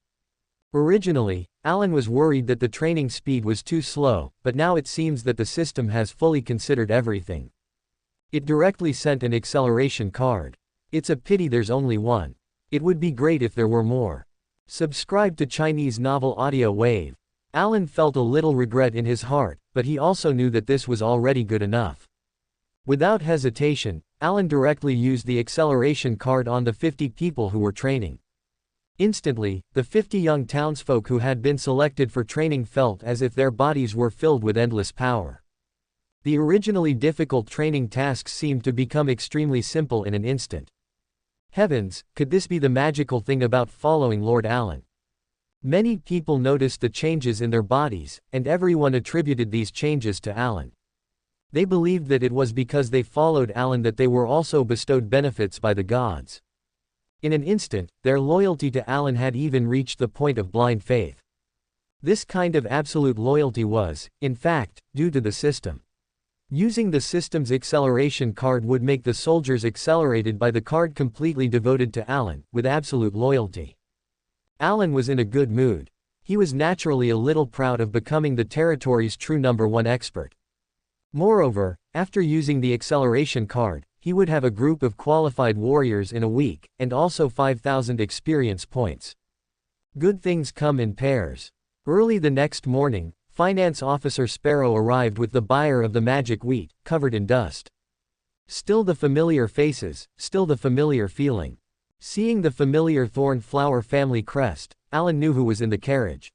Originally, Alan was worried that the training speed was too slow, but now it seems that the system has fully considered everything. It directly sent an acceleration card. It's a pity there's only one. It would be great if there were more. Subscribe to Chinese Novel Audio Wave. Alan felt a little regret in his heart, but he also knew that this was already good enough. Without hesitation, Alan directly used the acceleration card on the 50 people who were training. Instantly, the 50 young townsfolk who had been selected for training felt as if their bodies were filled with endless power. The originally difficult training tasks seemed to become extremely simple in an instant. Heavens, could this be the magical thing about following Lord Alan? Many people noticed the changes in their bodies, and everyone attributed these changes to Alan. They believed that it was because they followed Alan that they were also bestowed benefits by the gods. In an instant, their loyalty to Alan had even reached the point of blind faith. This kind of absolute loyalty was, in fact, due to the system. Using the system's acceleration card would make the soldiers accelerated by the card completely devoted to Alan, with absolute loyalty. Alan was in a good mood. He was naturally a little proud of becoming the territory's true #1 expert. Moreover, after using the acceleration card, he would have a group of qualified warriors in a week, and also 5,000 experience points. Good things come in pairs. Early the next morning, Finance Officer Sparrow arrived with the buyer of the magic wheat, covered in dust. Still the familiar faces, still the familiar feeling. Seeing the familiar thorn flower family crest, Alan knew who was in the carriage.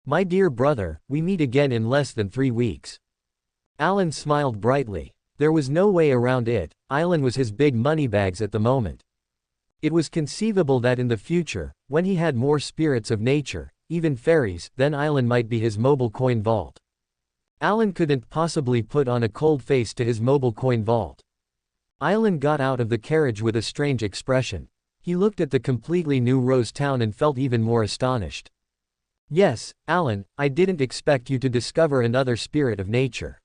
My dear brother, we meet again in less than 3 weeks. Alan smiled brightly. There was no way around it, Island was his big moneybags at the moment. It was conceivable that in the future, when he had more spirits of nature, even fairies, then Island might be his mobile coin vault. Alan couldn't possibly put on a cold face to his mobile coin vault. Island got out of the carriage with a strange expression. He looked at the completely new Rose Town and felt even more astonished. Yes, Alan, I didn't expect you to discover another spirit of nature.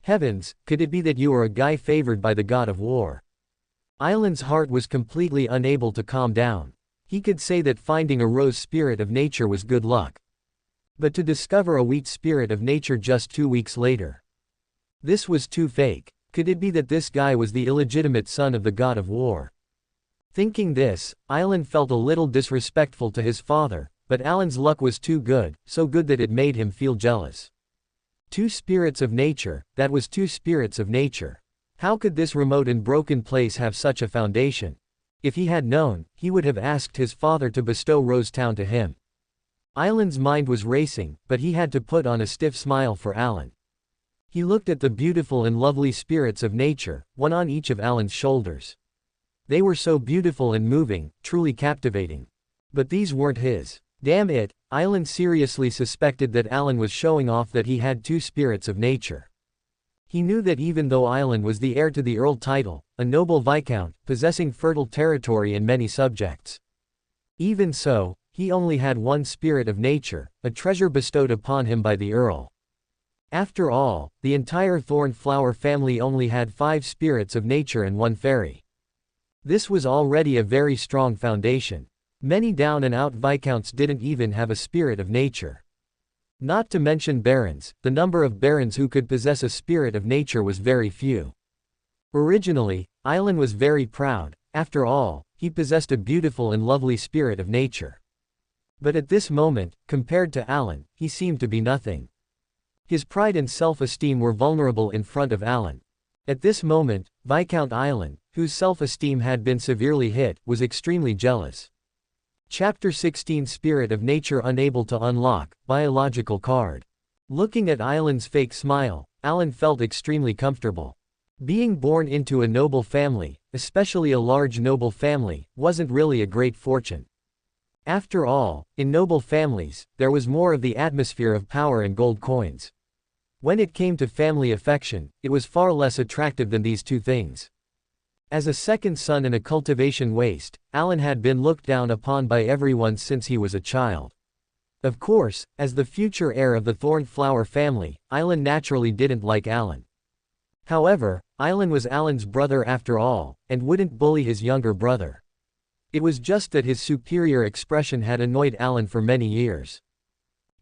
Heavens, could it be that you are a guy favored by the god of war? Island's heart was completely unable to calm down. He could say that finding a rose spirit of nature was good luck. But to discover a wheat spirit of nature just 2 weeks later. This was too fake. Could it be that this guy was the illegitimate son of the god of war? Thinking this, Island felt a little disrespectful to his father, but Alan's luck was too good, so good that it made him feel jealous. 2 spirits of nature, that was 2 spirits of nature. How could this remote and broken place have such a foundation? If he had known, he would have asked his father to bestow Rose Town to him. Island's mind was racing, but he had to put on a stiff smile for Alan. He looked at the beautiful and lovely spirits of nature, one on each of Alan's shoulders. They were so beautiful and moving, truly captivating. But these weren't his. Damn it, Island seriously suspected that Alan was showing off that he had 2 spirits of nature. He knew that even though Island was the heir to the Earl title, a noble viscount, possessing fertile territory and many subjects. Even so, he only had 1 spirit of nature, a treasure bestowed upon him by the Earl. After all, the entire Thornflower family only had 5 spirits of nature and 1 fairy. This was already a very strong foundation. Many down-and-out viscounts didn't even have a spirit of nature. Not to mention barons, the number of barons who could possess a spirit of nature was very few. Originally, Island was very proud. After all, he possessed a beautiful and lovely spirit of nature. But at this moment, compared to Alan, he seemed to be nothing. His pride and self-esteem were vulnerable in front of Alan. At this moment, Viscount Island, whose self-esteem had been severely hit, was extremely jealous. Chapter 16 Spirit of Nature Unable to Unlock, Biological Card. Looking at Island's fake smile, Alan felt extremely comfortable. Being born into a noble family, especially a large noble family, wasn't really a great fortune. After all, in noble families, there was more of the atmosphere of power and gold coins. When it came to family affection, it was far less attractive than these 2 things. As a second son and a cultivation waste, Alan had been looked down upon by everyone since he was a child. Of course, as the future heir of the Thornflower family, Island naturally didn't like Alan. However, Island was Alan's brother after all, and wouldn't bully his younger brother. It was just that his superior expression had annoyed Alan for many years.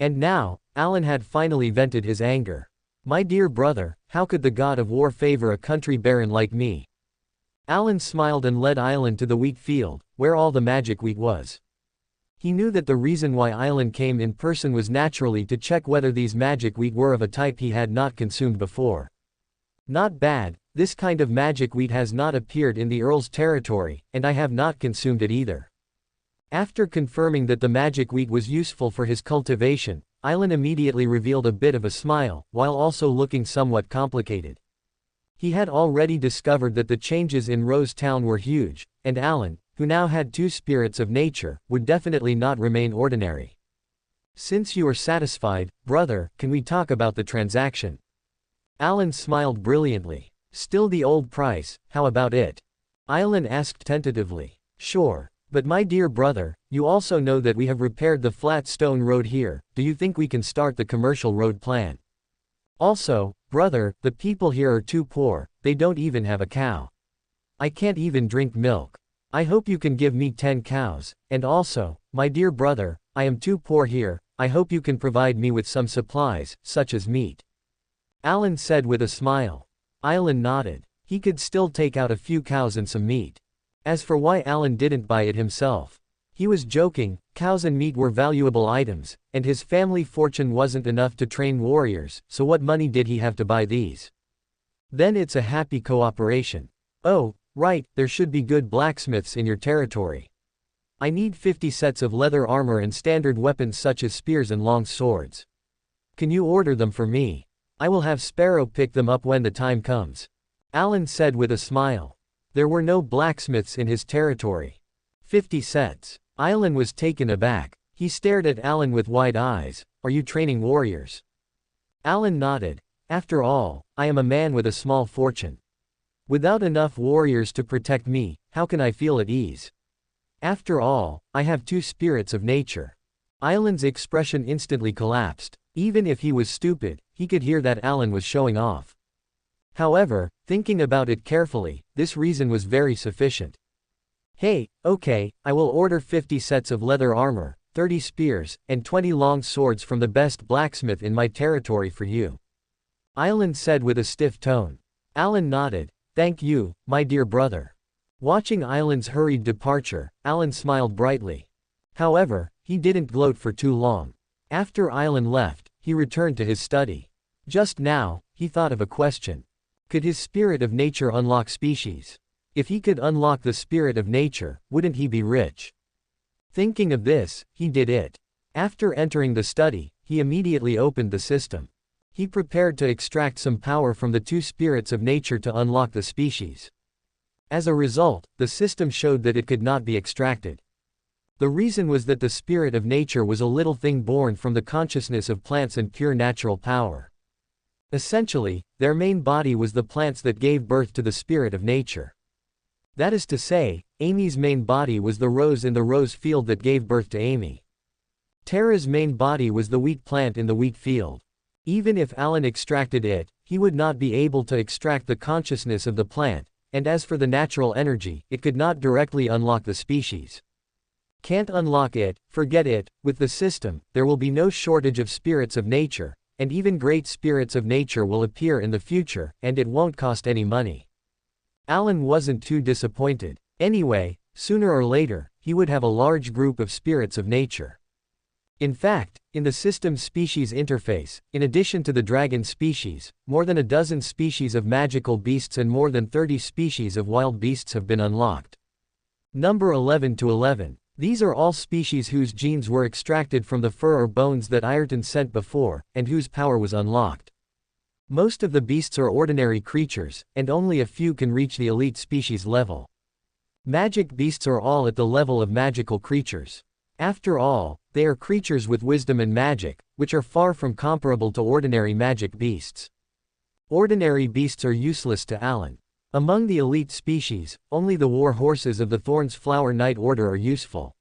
And now, Alan had finally vented his anger. My dear brother, how could the god of war favor a country baron like me? Alan smiled and led Island to the wheat field, where all the magic wheat was. He knew that the reason why Island came in person was naturally to check whether these magic wheat were of a type he had not consumed before. Not bad, this kind of magic wheat has not appeared in the Earl's territory, and I have not consumed it either. After confirming that the magic wheat was useful for his cultivation, Island immediately revealed a bit of a smile, while also looking somewhat complicated. He had already discovered that the changes in Rose Town were huge, and Alan, who now had 2 spirits of nature, would definitely not remain ordinary. Since you are satisfied, brother, can we talk about the transaction? Alan smiled brilliantly. Still the old price, how about it? Island asked tentatively. Sure. But my dear brother, you also know that we have repaired the flat stone road here. Do you think we can start the commercial road plan? Also, brother, the people here are too poor, they don't even have a cow. I can't even drink milk. I hope you can give me 10 cows, and also, my dear brother, I am too poor here, I hope you can provide me with some supplies, such as meat. Alan said with a smile. Island nodded. He could still take out a few cows and some meat. As for why Alan didn't buy it himself, he was joking. Cows and meat were valuable items, and his family fortune wasn't enough to train warriors, so what money did he have to buy these? Then it's a happy cooperation. Oh, right, there should be good blacksmiths in your territory. I need 50 sets of leather armor and standard weapons such as spears and long swords. Can you order them for me? I will have Sparrow pick them up when the time comes. Alan said with a smile. There were no blacksmiths in his territory. 50 sets. Alan was taken aback. He stared at Alan with wide eyes. Are you training warriors? Alan nodded. After all, I am a man with a small fortune. Without enough warriors to protect me, how can I feel at ease? After all, I have 2 spirits of nature. Alan's expression instantly collapsed. Even if he was stupid, he could hear that Alan was showing off. However, thinking about it carefully, this reason was very sufficient. Hey, okay, I will order 50 sets of leather armor, 30 spears, and 20 long swords from the best blacksmith in my territory for you. Alan said with a stiff tone. Alan nodded. Thank you, my dear brother. Watching Alan's hurried departure, Alan smiled brightly. However, he didn't gloat for too long. After Alan left, he returned to his study. Just now, he thought of a question. Could his spirit of nature unlock species? If he could unlock the spirit of nature, wouldn't he be rich? Thinking of this, he did it. After entering the study, he immediately opened the system. He prepared to extract some power from the 2 spirits of nature to unlock the species. As a result, the system showed that it could not be extracted. The reason was that the spirit of nature was a little thing born from the consciousness of plants and pure natural power. Essentially, their main body was the plants that gave birth to the spirit of nature. That is to say, Amy's main body was the rose in the rose field that gave birth to Amy. Tara's main body was the wheat plant in the wheat field. Even if Alan extracted it, he would not be able to extract the consciousness of the plant, and as for the natural energy, it could not directly unlock the species. Can't unlock it, forget it. With the system, there will be no shortage of spirits of nature, and even great spirits of nature will appear in the future, and it won't cost any money. Alan wasn't too disappointed. Anyway, sooner or later, he would have a large group of spirits of nature. In fact, in the system's species interface, in addition to the dragon species, more than a dozen species of magical beasts and more than 30 species of wild beasts have been unlocked. Number 11 to 11. These are all species whose genes were extracted from the fur or bones that Ayrton sent before, and whose power was unlocked. Most of the beasts are ordinary creatures, and only a few can reach the elite species level. Magic beasts are all at the level of magical creatures. After all, they are creatures with wisdom and magic, which are far from comparable to ordinary magic beasts. Ordinary beasts are useless to Alan. Among the elite species, only the war horses of the Thorns Flower Knight Order are useful.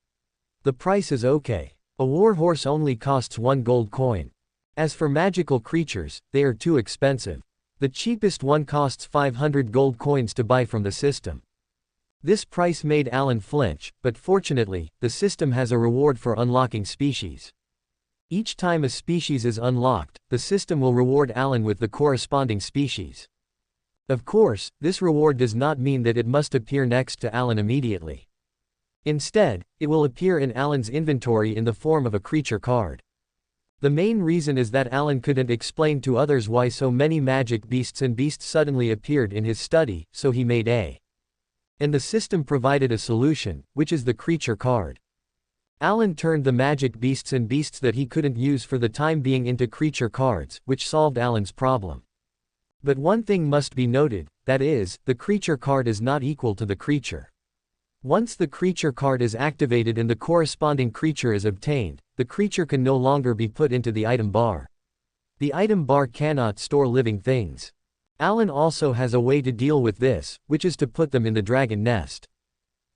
The price is okay. A war horse only costs 1 gold coin. As for magical creatures, they are too expensive. The cheapest one costs 500 gold coins to buy from the system. This price made Alan flinch, but fortunately, the system has a reward for unlocking species. Each time a species is unlocked, the system will reward Alan with the corresponding species. Of course, this reward does not mean that it must appear next to Alan immediately. Instead, it will appear in Alan's inventory in the form of a creature card. The main reason is that Alan couldn't explain to others why so many magic beasts and beasts suddenly appeared in his study, so he made and the system provided a solution, which is the creature card. Alan turned the magic beasts and beasts that he couldn't use for the time being into creature cards, which solved Alan's problem. But one thing must be noted, that is, the creature card is not equal to the creature. Once the creature card is activated and the corresponding creature is obtained, the creature can no longer be put into the item bar. The item bar cannot store living things. Alan also has a way to deal with this, which is to put them in the dragon nest.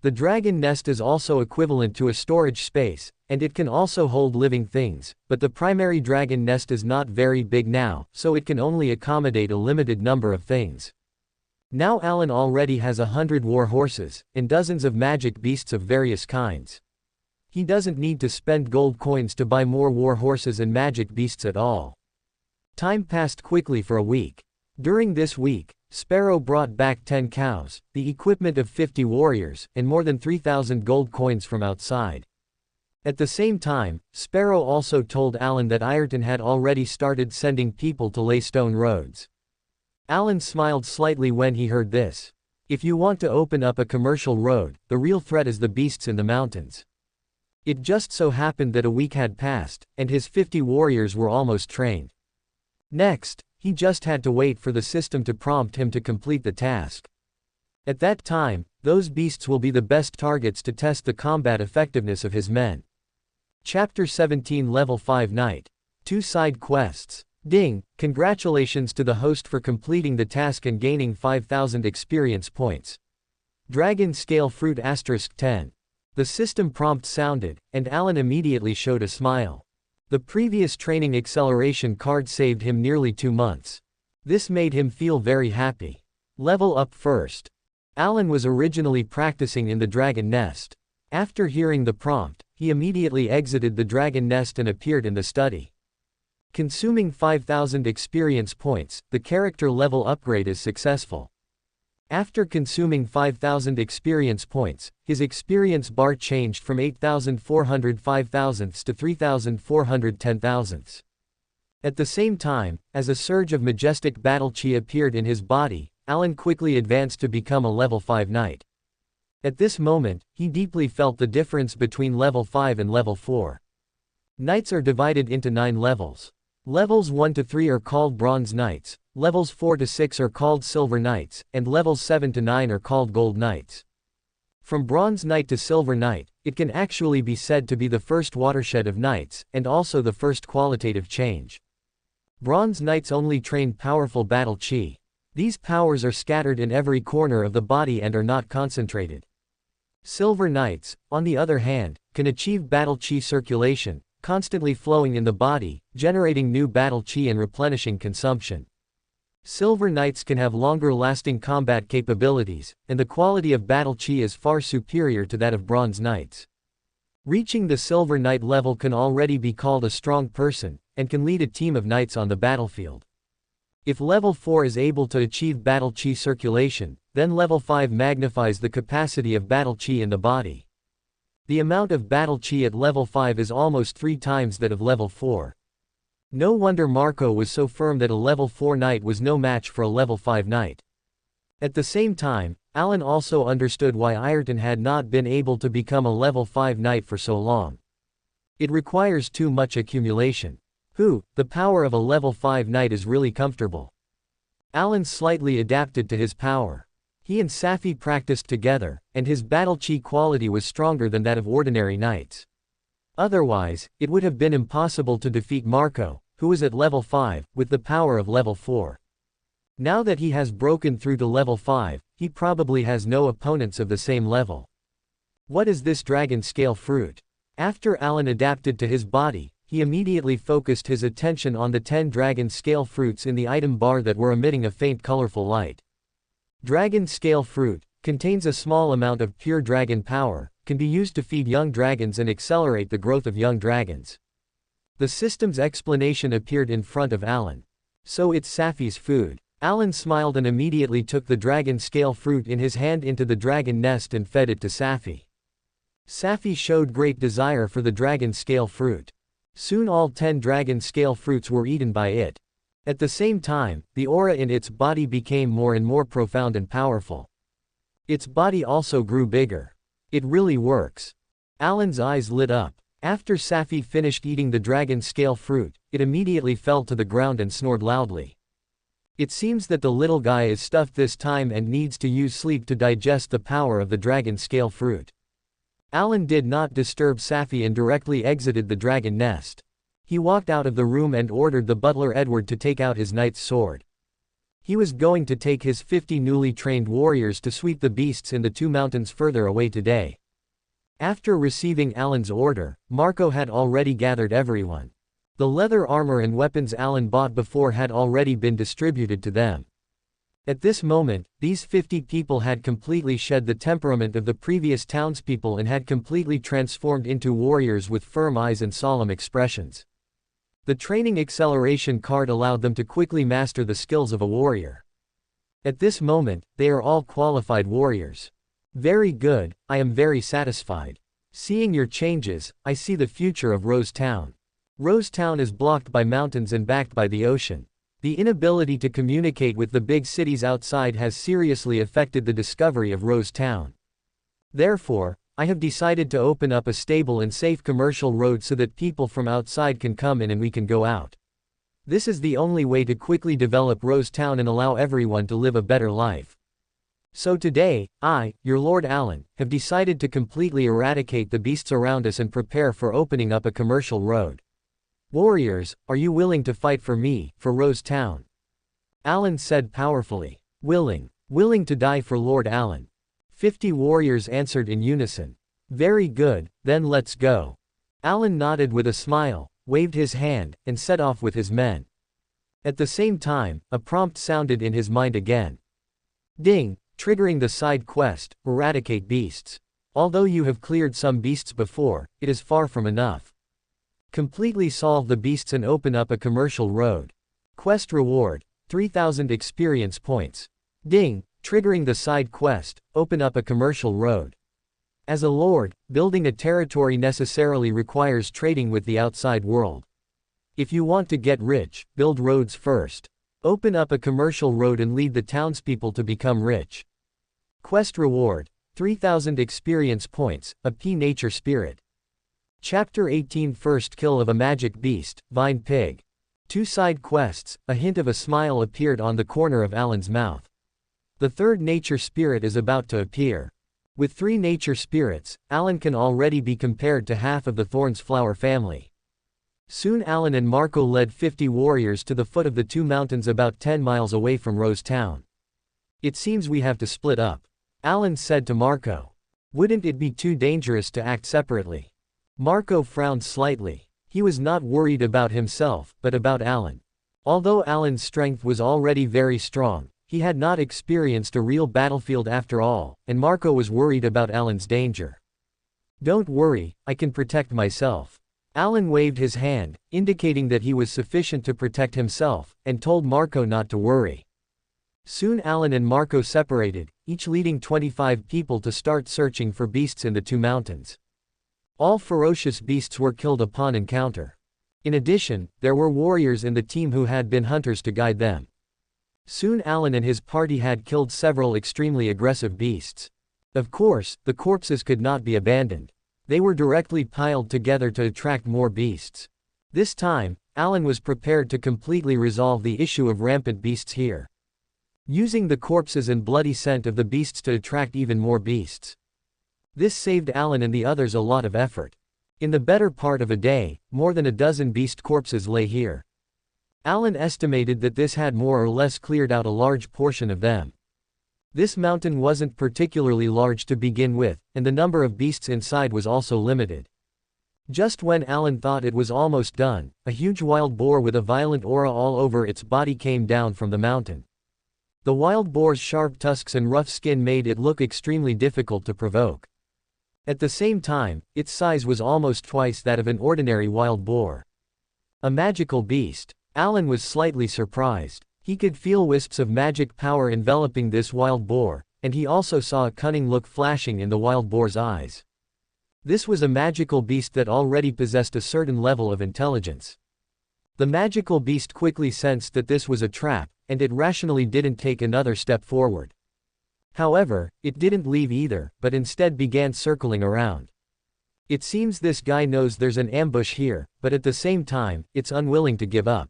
The dragon nest is also equivalent to a storage space, and it can also hold living things, but the primary dragon nest is not very big now, so it can only accommodate a limited number of things. Now Alan already has 100 war horses, and dozens of magic beasts of various kinds. He doesn't need to spend gold coins to buy more war horses and magic beasts at all. Time passed quickly for a week. During this week, Sparrow brought back 10 cows, the equipment of 50 warriors, and more than 3,000 gold coins from outside. At the same time, Sparrow also told Alan that Ayrton had already started sending people to lay stone roads. Alan smiled slightly when he heard this. If you want to open up a commercial road, the real threat is the beasts in the mountains. It just so happened that a week had passed, and his 50 warriors were almost trained. Next, he just had to wait for the system to prompt him to complete the task. At that time, those beasts will be the best targets to test the combat effectiveness of his men. Chapter 17 Level 5 Knight. 2 Side Quests. Ding! Congratulations to the host for completing the task and gaining 5,000 experience points. Dragon Scale Fruit *10. The system prompt sounded, and Alan immediately showed a smile. The previous training acceleration card saved him nearly 2 months. This made him feel very happy. Level up first. Alan was originally practicing in the dragon nest. After hearing the prompt, he immediately exited the dragon nest and appeared in the study. Consuming 5,000 experience points, the character level upgrade is successful. After consuming 5,000 experience points, his experience bar changed from 8,405 thousandths to 3,410 thousandths. At the same time, as a surge of majestic battle chi appeared in his body, Alan quickly advanced to become a level 5 knight. At this moment, he deeply felt the difference between level 5 and level 4. Knights are divided into 9 levels. Levels 1 to 3 are called Bronze Knights, levels 4 to 6 are called Silver Knights, and levels 7 to 9 are called Gold Knights. From Bronze Knight to Silver Knight, it can actually be said to be the first watershed of knights, and also the first qualitative change. Bronze Knights only train powerful battle chi. These powers are scattered in every corner of the body and are not concentrated. Silver Knights, on the other hand, can achieve battle chi circulation, constantly flowing in the body, generating new battle chi and replenishing consumption. Silver Knights can have longer-lasting combat capabilities, and the quality of battle chi is far superior to that of Bronze Knights. Reaching the Silver Knight level can already be called a strong person, and can lead a team of knights on the battlefield. If level 4 is able to achieve battle chi circulation, then level 5 magnifies the capacity of battle chi in the body. The amount of battle chi at level 5 is almost 3 times that of level 4. No wonder Marco was so firm that a level 4 knight was no match for a level 5 knight. At the same time, Alan also understood why Ayrton had not been able to become a level 5 knight for so long. It requires too much accumulation. The power of a level 5 knight is really comfortable. Alan slightly adapted to his power. He and Safi practiced together, and his battle chi quality was stronger than that of ordinary knights. Otherwise, it would have been impossible to defeat Marco, who was at level 5, with the power of level 4. Now that he has broken through to level 5, he probably has no opponents of the same level. What is this dragon scale fruit? After Alan adapted to his body, he immediately focused his attention on the 10 dragon scale fruits in the item bar that were emitting a faint colorful light. Dragon scale fruit contains a small amount of pure dragon power, can be used to feed young dragons and accelerate the growth of young dragons. The system's explanation appeared in front of Alan. So it's Safi's food. Alan smiled and immediately took the dragon scale fruit in his hand into the dragon nest and fed it to Safi. Safi showed great desire for the dragon scale fruit. Soon all 10 dragon scale fruits were eaten by it. At the same time, the aura in its body became more and more profound and powerful. Its body also grew bigger. It really works. Alan's eyes lit up. After Safi finished eating the dragon scale fruit, it immediately fell to the ground and snored loudly. It seems that the little guy is stuffed this time and needs to use sleep to digest the power of the dragon scale fruit. Alan did not disturb Safi and directly exited the dragon nest. He walked out of the room and ordered the butler Edward to take out his knight's sword. He was going to take his 50 newly trained warriors to sweep the beasts in the 2 mountains further away today. After receiving Alan's order, Marco had already gathered everyone. The leather armor and weapons Alan bought before had already been distributed to them. At this moment, these 50 people had completely shed the temperament of the previous townspeople and had completely transformed into warriors with firm eyes and solemn expressions. The training acceleration card allowed them to quickly master the skills of a warrior. At this moment, they are all qualified warriors. Very good, I am very satisfied. Seeing your changes, I see the future of Rose Town. Rose Town is blocked by mountains and backed by the ocean. The inability to communicate with the big cities outside has seriously affected the discovery of Rose Town. Therefore, I have decided to open up a stable and safe commercial road so that people from outside can come in and we can go out. This is the only way to quickly develop Rose Town and allow everyone to live a better life. So today, I, your Lord Alan, have decided to completely eradicate the beasts around us and prepare for opening up a commercial road. Warriors, are you willing to fight for me, for Rose Town? Alan said powerfully. Willing to die for Lord Alan. 50 warriors answered in unison. Very good, then let's go. Alan nodded with a smile, waved his hand, and set off with his men. At the same time, a prompt sounded in his mind again. Ding, triggering the side quest, eradicate beasts. Although you have cleared some beasts before, it is far from enough. Completely solve the beasts and open up a commercial road. Quest reward, 3,000 experience points. Ding, triggering the side quest, open up a commercial road. As a lord, building a territory necessarily requires trading with the outside world. If you want to get rich, build roads first. Open up a commercial road and lead the townspeople to become rich. Quest reward, 3,000 experience points, a P-Nature Spirit. Chapter 18 First kill of a magic beast, Vine Pig. 2 side quests, a hint of a smile appeared on the corner of Alan's mouth. The third nature spirit is about to appear. With 3 nature spirits, Alan can already be compared to half of the Thorns Flower family. Soon Alan and Marco led 50 warriors to the foot of the 2 mountains about 10 miles away from Rose Town. It seems we have to split up. Alan said to Marco. Wouldn't it be too dangerous to act separately? Marco frowned slightly. He was not worried about himself, but about Alan. Although Alan's strength was already very strong, he had not experienced a real battlefield after all, and Marco was worried about Alan's danger. Don't worry, I can protect myself. Alan waved his hand, indicating that he was sufficient to protect himself, and told Marco not to worry. Soon Alan and Marco separated, each leading 25 people to start searching for beasts in the 2 mountains. All ferocious beasts were killed upon encounter. In addition, there were warriors in the team who had been hunters to guide them. Soon Alan and his party had killed several extremely aggressive beasts. Of course, the corpses could not be abandoned. They were directly piled together to attract more beasts. This time, Alan was prepared to completely resolve the issue of rampant beasts here. Using the corpses and bloody scent of the beasts to attract even more beasts. This saved Alan and the others a lot of effort. In the better part of a day, more than a dozen beast corpses lay here. Alan estimated that this had more or less cleared out a large portion of them. This mountain wasn't particularly large to begin with, and the number of beasts inside was also limited. Just when Alan thought it was almost done, a huge wild boar with a violent aura all over its body came down from the mountain. The wild boar's sharp tusks and rough skin made it look extremely difficult to provoke. At the same time, its size was almost twice that of an ordinary wild boar. A magical beast. Alan was slightly surprised. He could feel wisps of magic power enveloping this wild boar, and he also saw a cunning look flashing in the wild boar's eyes. This was a magical beast that already possessed a certain level of intelligence. The magical beast quickly sensed that this was a trap, and it rationally didn't take another step forward. However, it didn't leave either, but instead began circling around. It seems this guy knows there's an ambush here, but at the same time, it's unwilling to give up.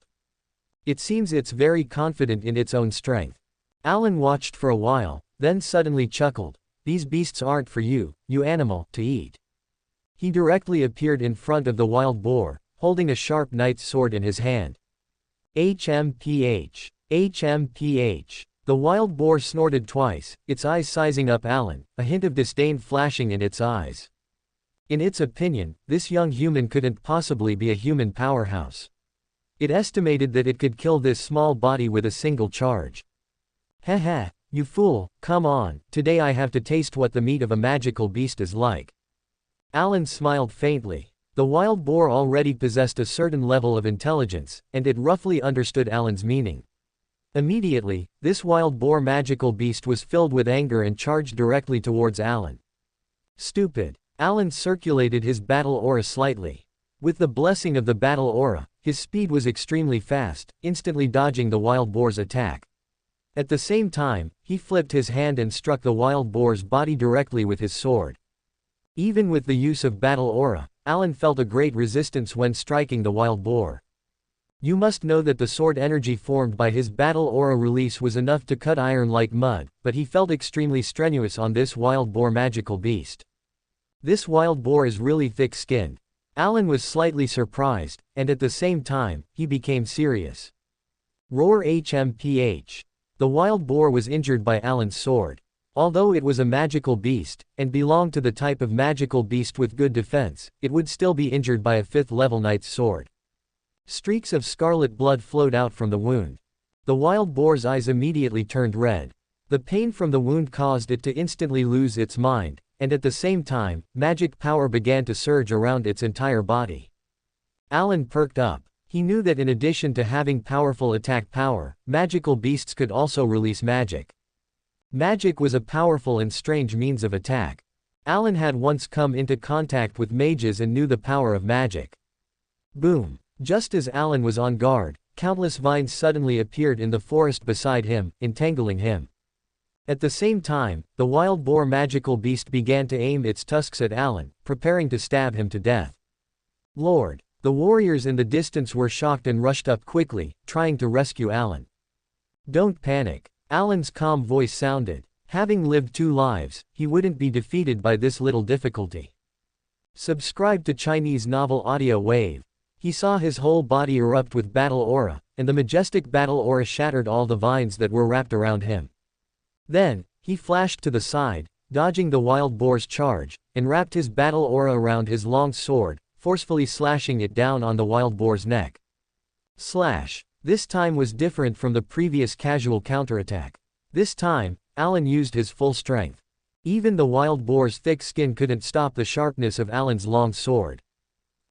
It seems it's very confident in its own strength. Alan watched for a while, then suddenly chuckled. These beasts aren't for you, you animal, to eat. He directly appeared in front of the wild boar, holding a sharp knight's sword in his hand. HMPH. HMPH. The wild boar snorted twice, its eyes sizing up Alan, a hint of disdain flashing in its eyes. In its opinion, this young human couldn't possibly be a human powerhouse. It estimated that it could kill this small body with a single charge. Heh heh, you fool, come on, today I have to taste what the meat of a magical beast is like. Alan smiled faintly. The wild boar already possessed a certain level of intelligence, and it roughly understood Alan's meaning. Immediately, this wild boar magical beast was filled with anger and charged directly towards Alan. Stupid. Alan circulated his battle aura slightly. With the blessing of the battle aura, his speed was extremely fast, instantly dodging the wild boar's attack. At the same time, he flipped his hand and struck the wild boar's body directly with his sword. Even with the use of battle aura, Alan felt a great resistance when striking the wild boar. You must know that the sword energy formed by his battle aura release was enough to cut iron like mud, but he felt extremely strenuous on this wild boar magical beast. This wild boar is really thick-skinned. Alan was slightly surprised, and at the same time, he became serious. Roar HMPH. The wild boar was injured by Alan's sword. Although it was a magical beast, and belonged to the type of magical beast with good defense, it would still be injured by a 5th level knight's sword. Streaks of scarlet blood flowed out from the wound. The wild boar's eyes immediately turned red. The pain from the wound caused it to instantly lose its mind, and at the same time, magic power began to surge around its entire body. Alan perked up. He knew that in addition to having powerful attack power, magical beasts could also release magic. Magic was a powerful and strange means of attack. Alan had once come into contact with mages and knew the power of magic. Boom! Just as Alan was on guard, countless vines suddenly appeared in the forest beside him, entangling him. At the same time, the wild boar magical beast began to aim its tusks at Alan, preparing to stab him to death. Lord! The warriors in the distance were shocked and rushed up quickly, trying to rescue Alan. Don't panic. Alan's calm voice sounded. Having lived 2 lives, he wouldn't be defeated by this little difficulty. Subscribe to Chinese novel audio wave. He saw his whole body erupt with battle aura, and the majestic battle aura shattered all the vines that were wrapped around him. Then, he flashed to the side, dodging the wild boar's charge, and wrapped his battle aura around his long sword, forcefully slashing it down on the wild boar's neck. Slash. This time was different from the previous casual counterattack. This time, Alan used his full strength. Even the wild boar's thick skin couldn't stop the sharpness of Alan's long sword.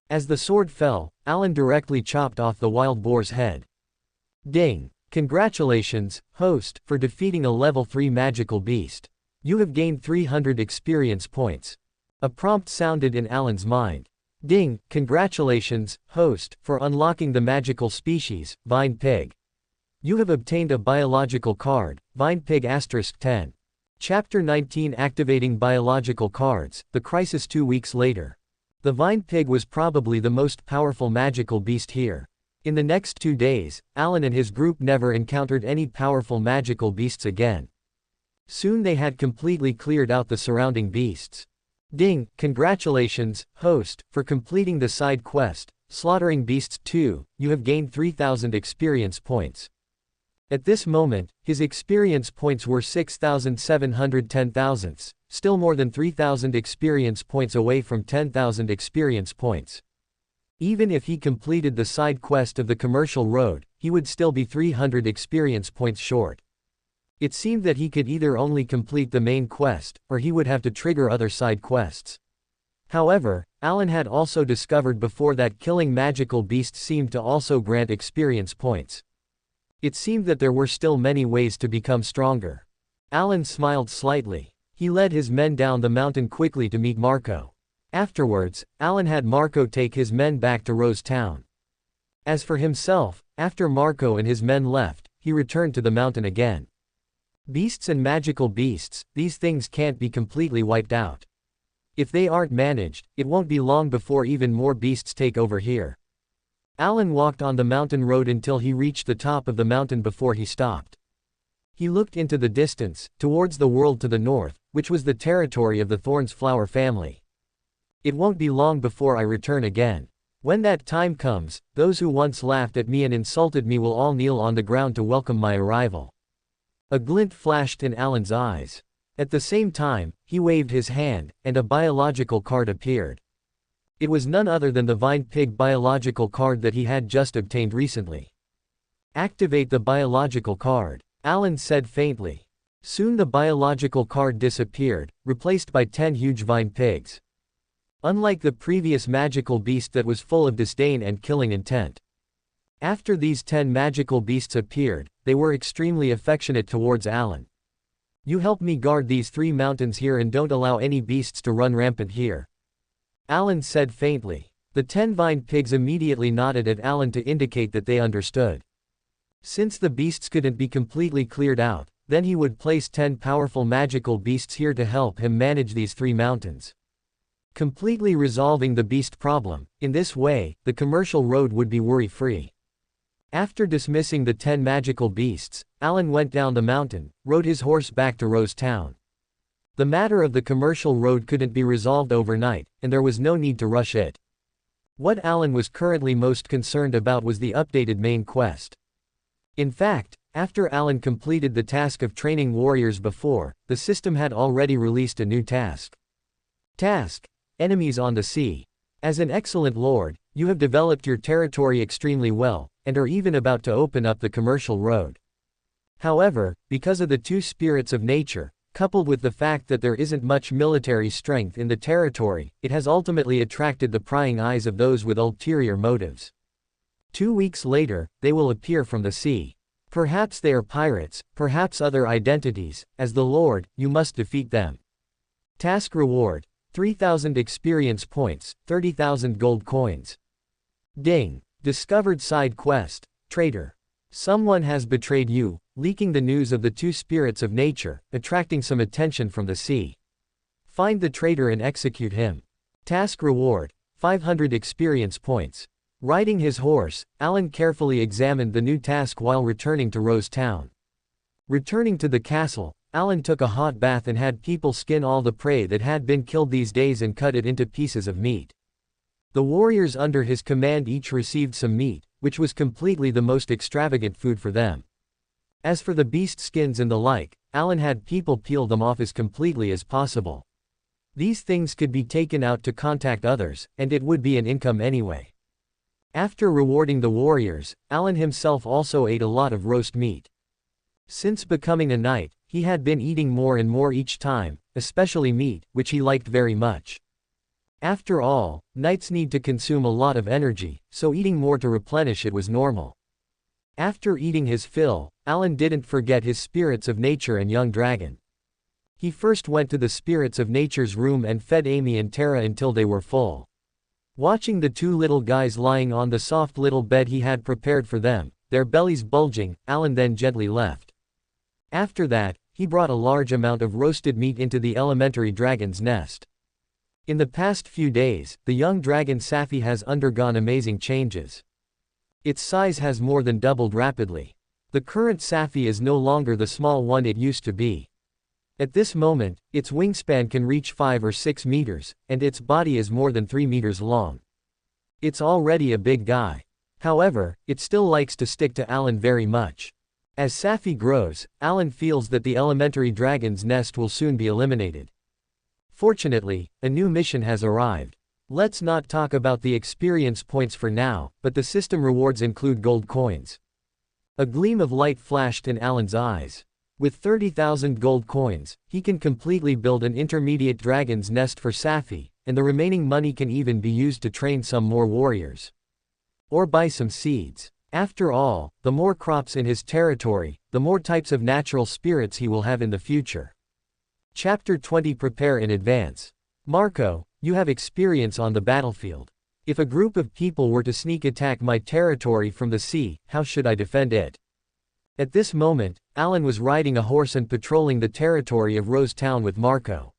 As the sword fell, Alan directly chopped off the wild boar's head. Ding! Congratulations, host, for defeating a level 3 magical beast. You have gained 300 experience points. A prompt sounded in Alan's mind. Ding! Congratulations, host, for unlocking the magical species, Vine Pig. You have obtained a biological card, Vine Pig *10. Chapter 19 Activating Biological Cards, The Crisis 2 weeks later. The Vine Pig was probably the most powerful magical beast here. In the next 2 days, Alan and his group never encountered any powerful magical beasts again. Soon they had completely cleared out the surrounding beasts. Ding! Congratulations, host, for completing the side quest, Slaughtering Beasts 2, you have gained 3,000 experience points. At this moment, his experience points were 6,710 thousandths, still more than 3,000 experience points away from 10,000 experience points. Even if he completed the side quest of the commercial road, he would still be 300 experience points short. It seemed that he could either only complete the main quest, or he would have to trigger other side quests. However, Alan had also discovered before that killing magical beasts seemed to also grant experience points. It seemed that there were still many ways to become stronger. Alan smiled slightly. He led his men down the mountain quickly to meet Marco. Afterwards, Alan had Marco take his men back to Rose Town. As for himself, after Marco and his men left, he returned to the mountain again. Beasts and magical beasts, these things can't be completely wiped out. If they aren't managed, it won't be long before even more beasts take over here. Alan walked on the mountain road until he reached the top of the mountain before he stopped. He looked into the distance, towards the world to the north, which was the territory of the Thorns Flower family. It won't be long before I return again. When that time comes, those who once laughed at me and insulted me will all kneel on the ground to welcome my arrival. A glint flashed in Alan's eyes. At the same time, he waved his hand, and a biological card appeared. It was none other than the Vine Pig biological card that he had just obtained recently. Activate the biological card, Alan said faintly. Soon the biological card disappeared, replaced by 10 huge vine pigs. Unlike the previous magical beast that was full of disdain and killing intent. After these 10 magical beasts appeared, they were extremely affectionate towards Alan. You help me guard these 3 mountains here and don't allow any beasts to run rampant here. Alan said faintly. The 10 vine pigs immediately nodded at Alan to indicate that they understood. Since the beasts couldn't be completely cleared out, then he would place 10 powerful magical beasts here to help him manage these 3 mountains. Completely resolving the beast problem, in this way, the commercial road would be worry-free. After dismissing the 10 magical beasts, Alan went down the mountain, rode his horse back to Rose Town. The matter of the commercial road couldn't be resolved overnight, and there was no need to rush it. What Alan was currently most concerned about was the updated main quest. In fact, after Alan completed the task of training warriors before, the system had already released a new task. Task: Enemies on the Sea. As an excellent lord, you have developed your territory extremely well, and are even about to open up the commercial road. However, because of the two spirits of nature, coupled with the fact that there isn't much military strength in the territory, it has ultimately attracted the prying eyes of those with ulterior motives. 2 weeks later, they will appear from the sea. Perhaps they are pirates, perhaps other identities. As the Lord, you must defeat them. Task reward: 3,000 experience points, 30,000 gold coins. Ding. Discovered side quest: Traitor. Someone has betrayed you, leaking the news of the two spirits of nature, attracting some attention from the sea. Find the traitor and execute him. Task reward: 500 experience points. Riding his horse, Alan carefully examined the new task while returning to Rose Town. Returning to the castle, Alan took a hot bath and had people skin all the prey that had been killed these days and cut it into pieces of meat. The warriors under his command each received some meat, which was completely the most extravagant food for them. As for the beast skins and the like, Alan had people peel them off as completely as possible. These things could be taken out to contact others, and it would be an income anyway. After rewarding the warriors, Alan himself also ate a lot of roast meat. Since becoming a knight, he had been eating more and more each time, especially meat, which he liked very much. After all, knights need to consume a lot of energy, so eating more to replenish it was normal. After eating his fill, Alan didn't forget his spirits of nature and young dragon. He first went to the spirits of nature's room and fed Amy and Tara until they were full. Watching the two little guys lying on the soft little bed he had prepared for them, their bellies bulging, Alan then gently left. After that, he brought a large amount of roasted meat into the elementary dragon's nest. In the past few days, the young dragon Safi has undergone amazing changes. Its size has more than doubled rapidly. The current Safi is no longer the small one it used to be. At this moment, its wingspan can reach 5 or 6 meters, and its body is more than 3 meters long. It's already a big guy. However, it still likes to stick to Alan very much. As Safi grows, Alan feels that the elementary dragon's nest will soon be eliminated. Fortunately, a new mission has arrived. Let's not talk about the experience points for now, but the system rewards include gold coins. A gleam of light flashed in Alan's eyes. With 30,000 gold coins, he can completely build an intermediate dragon's nest for Safi, and the remaining money can even be used to train some more warriors. Or buy some seeds. After all, the more crops in his territory, the more types of natural spirits he will have in the future. Chapter 20 Prepare in advance. Marco, you have experience on the battlefield. If a group of people were to sneak attack my territory from the sea, how should I defend it? At this moment, Alan was riding a horse and patrolling the territory of Rose Town with Marco.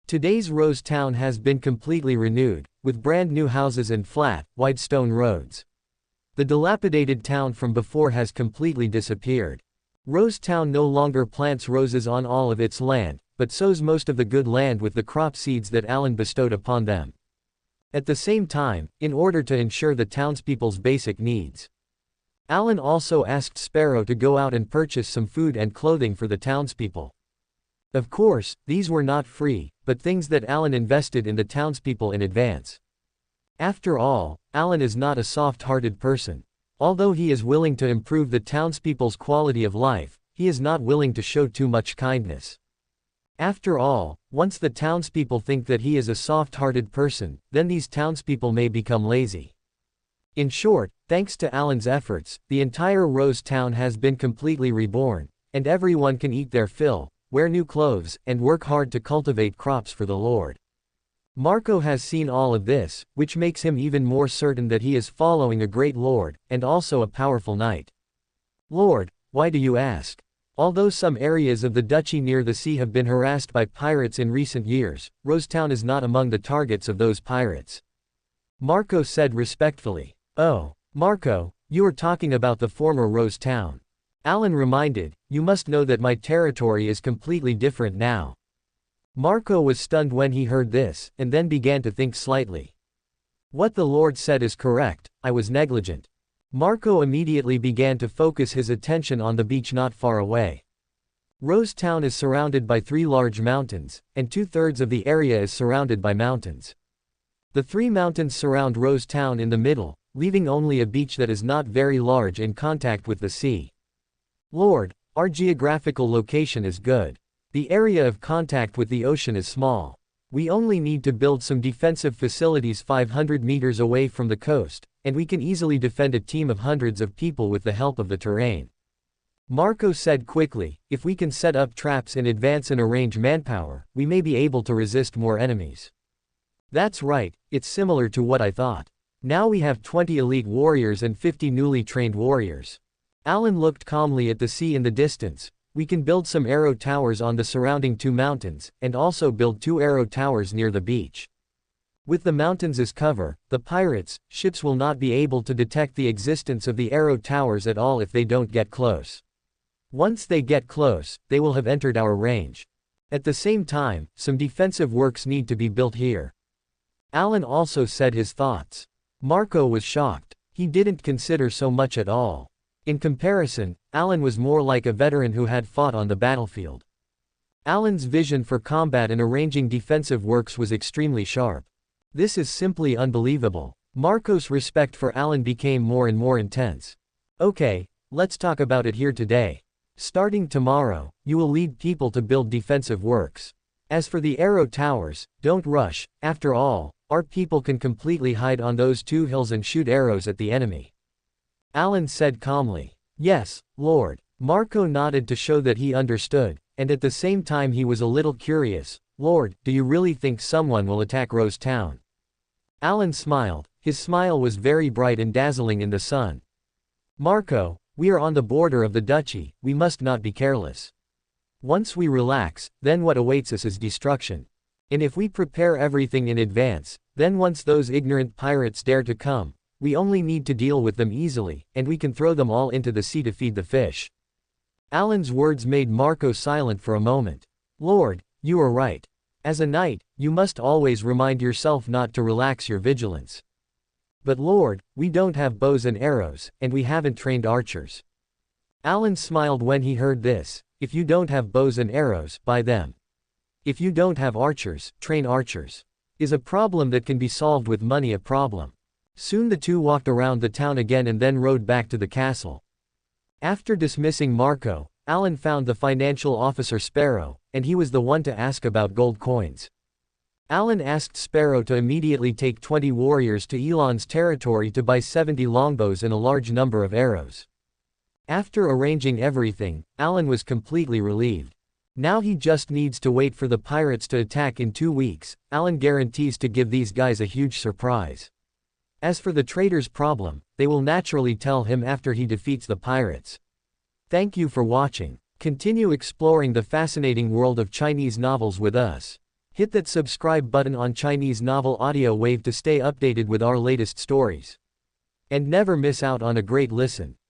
Today's Rose Town has been completely renewed, with brand new houses and flat, wide stone roads. The dilapidated town from before has completely disappeared. Rose Town no longer plants roses on all of its land, but sows most of the good land with the crop seeds that Alan bestowed upon them. At the same time, in order to ensure the townspeople's basic needs, Alan also asked Sparrow to go out and purchase some food and clothing for the townspeople. Of course, these were not free, but things that Alan invested in the townspeople in advance. After all, Alan is not a soft-hearted person. Although he is willing to improve the townspeople's quality of life, he is not willing to show too much kindness. After all, once the townspeople think that he is a soft-hearted person, then these townspeople may become lazy. In short, thanks to Alan's efforts, the entire Rose Town has been completely reborn, and everyone can eat their fill, wear new clothes, and work hard to cultivate crops for the Lord. Marco has seen all of this, which makes him even more certain that he is following a great lord, and also a powerful knight. Lord, why do you ask? Although some areas of the duchy near the sea have been harassed by pirates in recent years, Rose Town is not among the targets of those pirates. Marco said respectfully. Oh, Marco, You are talking about the former Rose Town. Alan reminded, you must know that my territory is completely different now. Marco was stunned when he heard this, and then began to think slightly. What the Lord said is correct, I was negligent. Marco immediately began to focus his attention on the beach not far away. Rose Town is surrounded by 3 large mountains, and 2/3 of the area is surrounded by mountains. The 3 mountains surround Rose Town in the middle, leaving only a beach that is not very large in contact with the sea. Lord, our geographical location is good. The area of contact with the ocean is small. We only need to build some defensive facilities 500 meters away from the coast, and we can easily defend a team of hundreds of people with the help of the terrain. Marco said quickly, if we can set up traps in advance and arrange manpower, we may be able to resist more enemies. That's right, it's similar to what I thought. Now we have 20 elite warriors and 50 newly trained warriors. Alan looked calmly at the sea in the distance. We can build some arrow towers on the surrounding 2 mountains, and also build 2 arrow towers near the beach. With the mountains as cover, the pirates' ships will not be able to detect the existence of the arrow towers at all if they don't get close. Once they get close, they will have entered our range. At the same time, some defensive works need to be built here. Alan also said his thoughts. Marco was shocked. He didn't consider so much at all. In comparison, Alan was more like a veteran who had fought on the battlefield. Alan's vision for combat and arranging defensive works was extremely sharp. This is simply unbelievable. Marco's respect for Alan became more and more intense. Okay, let's talk about it here today. Starting tomorrow, you will lead people to build defensive works. As for the arrow towers, don't rush, after all, our people can completely hide on those 2 hills and shoot arrows at the enemy. Alan said calmly. Yes, Lord. Marco nodded to show that he understood, and at the same time he was a little curious. Lord, do you really think someone will attack Rose Town? Alan smiled. His smile was very bright and dazzling in the sun. Marco, we are on the border of the duchy, we must not be careless. Once we relax, then what awaits us is destruction. And if we prepare everything in advance, then once those ignorant pirates dare to come, we only need to deal with them easily, and we can throw them all into the sea to feed the fish. Alan's words made Marco silent for a moment. Lord, you are right. As a knight, you must always remind yourself not to relax your vigilance. But Lord, we don't have bows and arrows, and we haven't trained archers. Alan smiled when he heard this. If you don't have bows and arrows, buy them. If you don't have archers, train archers. Is a problem that can be solved with money a problem? Soon the 2 walked around the town again and then rode back to the castle. After dismissing Marco, Alan found the financial officer Sparrow, and he was the one to ask about gold coins. Alan asked Sparrow to immediately take 20 warriors to Elon's territory to buy 70 longbows and a large number of arrows. After arranging everything, Alan was completely relieved. Now he just needs to wait for the pirates to attack in 2 weeks. Alan guarantees to give these guys a huge surprise. As for the traders' problem, they will naturally tell him after he defeats the pirates. Thank you for watching. Continue exploring the fascinating world of Chinese novels with us. Hit that subscribe button on Chinese Novel Audio Wave to stay updated with our latest stories. And never miss out on a great listen.